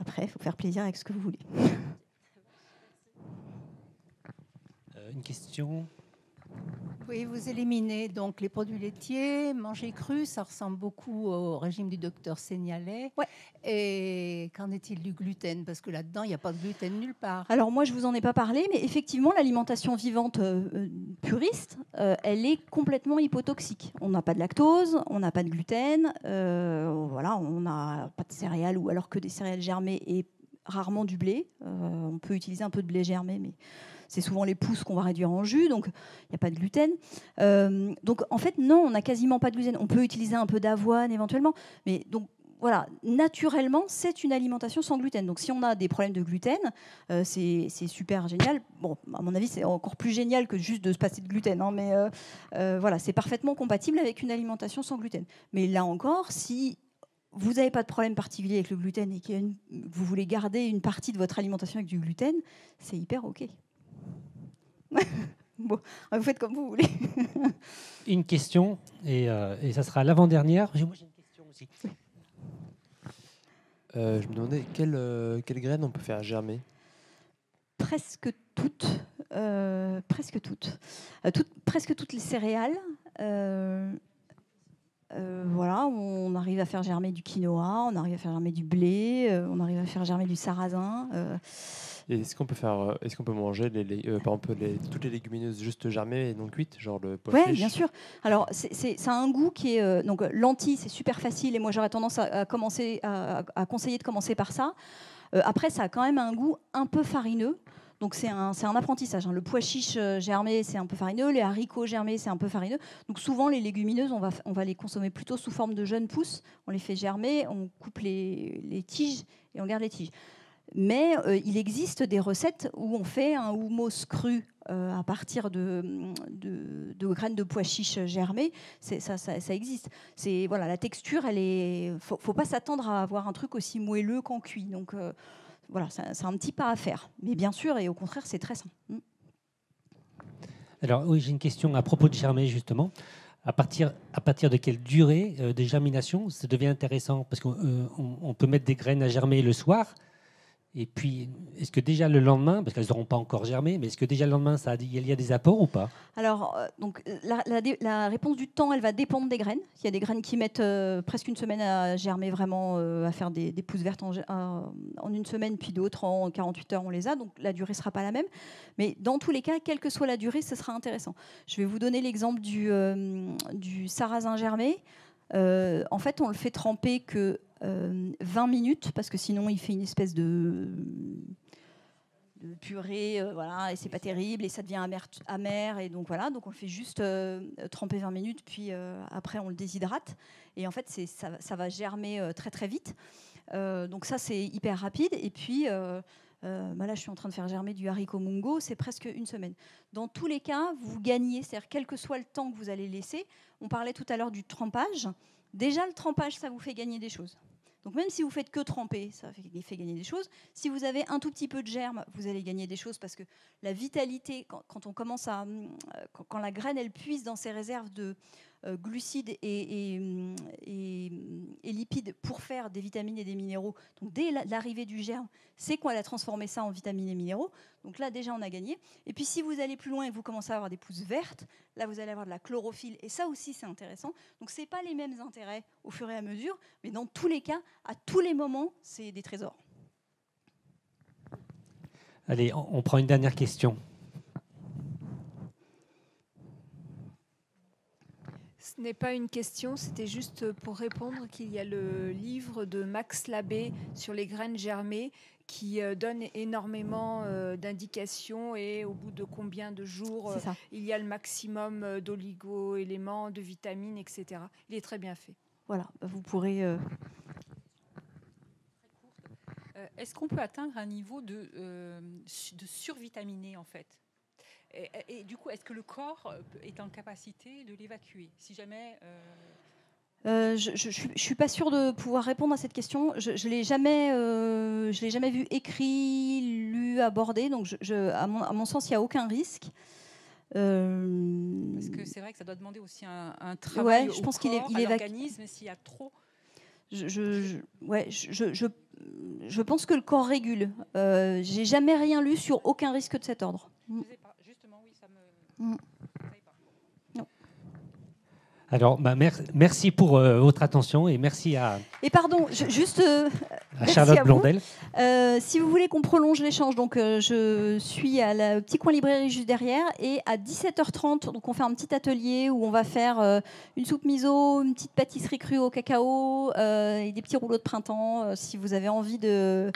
après, vous faire plaisir avec ce que vous voulez. Une question ? Oui, vous éliminez donc les produits laitiers, manger cru, ça ressemble beaucoup au régime du docteur Seignalais. Et qu'en est-il du gluten? Parce que là-dedans, il n'y a pas de gluten nulle part. Alors moi, je ne vous en ai pas parlé, mais effectivement, l'alimentation vivante puriste, elle est complètement hypotoxique. On n'a pas de lactose, on n'a pas de gluten, voilà, on n'a pas de céréales, ou alors que des céréales germées et rarement du blé. On peut utiliser un peu de blé germé, mais... c'est souvent les pousses qu'on va réduire en jus, donc il n'y a pas de gluten. Donc en fait, non, on n'a quasiment pas de gluten. On peut utiliser un peu d'avoine éventuellement, mais donc voilà, naturellement, c'est une alimentation sans gluten. Donc si on a des problèmes de gluten, c'est super génial. Bon, à mon avis, c'est encore plus génial que juste de se passer de gluten, hein, mais voilà, c'est parfaitement compatible avec une alimentation sans gluten. Mais là encore, si vous n'avez pas de problème particulier avec le gluten et que vous voulez garder une partie de votre alimentation avec du gluten, c'est hyper OK. Bon, vous faites comme vous voulez. Une question, et ça sera l'avant-dernière. Moi, j'ai une question aussi. Je me demandais quelles graines on peut faire germer. Presque toutes. Presque toutes. Presque toutes les céréales. Voilà, on arrive à faire germer du quinoa, on arrive à faire germer du blé, on arrive à faire germer du sarrasin. Et est-ce qu'on peut manger par exemple toutes les légumineuses juste germées et non cuites, genre le pois chiche? Oui, bien sûr. Alors, ça a un goût qui est... donc, lentilles, c'est super facile, et moi, j'aurais tendance à conseiller de commencer par ça. Après, ça a quand même un goût un peu farineux. Donc, c'est un apprentissage. Hein. Le pois chiche germé, c'est un peu farineux. Les haricots germés, c'est un peu farineux. Donc, souvent, les légumineuses, on va les consommer plutôt sous forme de jeunes pousses. On les fait germer, on coupe les tiges et on garde les tiges. Mais il existe des recettes où on fait un houmous cru à partir de graines de pois chiches germées. Ça existe. Voilà, la texture, faut pas s'attendre à avoir un truc aussi moelleux qu'en cuit. Donc voilà, c'est un petit pas à faire. Mais bien sûr, et au contraire, c'est très sain. Alors oui, j'ai une question à propos de germer, justement. À partir de quelle durée de germination ça devient intéressant? Parce qu'on peut mettre des graines à germer le soir. Et puis, est-ce que déjà le lendemain, parce qu'elles n'auront pas encore germé, mais est-ce que déjà le lendemain, il y a des apports ou pas? Alors, la réponse du temps, elle va dépendre des graines. Il y a des graines qui mettent presque une semaine à germer vraiment, à faire des pousses vertes en une semaine, puis d'autres en 48 heures, on les a. Donc, la durée ne sera pas la même. Mais dans tous les cas, quelle que soit la durée, ce sera intéressant. Je vais vous donner l'exemple du sarrasin germé. En fait, on le fait tremper que 20 minutes, parce que sinon, il fait une espèce de purée, voilà, et c'est pas terrible, et ça devient amer, et donc voilà, donc on le fait juste tremper 20 minutes, puis après on le déshydrate, et en fait ça va germer très très vite, donc ça c'est hyper rapide, et puis là je suis en train de faire germer du haricot mungo, c'est presque une semaine. Dans tous les cas, vous gagnez, c'est-à-dire quel que soit le temps que vous allez laisser. On parlait tout à l'heure du trempage, déjà le trempage ça vous fait gagner des choses. Donc même si vous faites que tremper, ça fait gagner des choses. Si vous avez un tout petit peu de germe, vous allez gagner des choses parce que la vitalité, quand on commence quand la graine elle puise dans ses réserves de glucides et lipides pour faire des vitamines et des minéraux. Donc dès l'arrivée du germe, c'est qu'on a transformé ça en vitamines et minéraux. Donc là déjà on a gagné. Et puis si vous allez plus loin et que vous commencez à avoir des pousses vertes, là vous allez avoir de la chlorophylle et ça aussi c'est intéressant. Donc c'est pas les mêmes intérêts au fur et à mesure, mais dans tous les cas, à tous les moments, c'est des trésors. Allez, on prend une dernière question. Ce n'est pas une question, c'était juste pour répondre qu'il y a le livre de Max Labbé sur les graines germées qui donne énormément d'indications et au bout de combien de jours il y a le maximum d'oligo-éléments, de vitamines, etc. Il est très bien fait. Voilà, vous pourrez... Est-ce qu'on peut atteindre un niveau de survitaminé en fait? Et du coup, est-ce que le corps est en capacité de l'évacuer si jamais je suis pas sûre de pouvoir répondre à cette question. Je l'ai jamais vu écrit, lu, abordé. Donc, à mon sens, il n'y a aucun risque. Parce que c'est vrai que ça doit demander aussi un travail je pense au corps, qu'il à l'organisme, s'il y a trop. Je pense que le corps régule. J'ai jamais rien lu sur aucun risque de cet ordre. Je sais pas. Justement, oui, ça me. Alors, merci pour votre attention et merci à... Et pardon, juste à Charlotte Blondel. Si vous voulez qu'on prolonge l'échange, donc je suis à la petit coin librairie juste derrière et à 17h30, donc on fait un petit atelier où on va faire une soupe miso, une petite pâtisserie crue au cacao et des petits rouleaux de printemps. Si vous avez envie de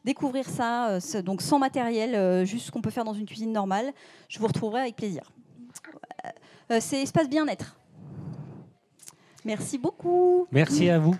découvrir ça, donc sans matériel, juste ce qu'on peut faire dans une cuisine normale, je vous retrouverai avec plaisir. C'est Espace Bien-être. Merci beaucoup. Merci à vous.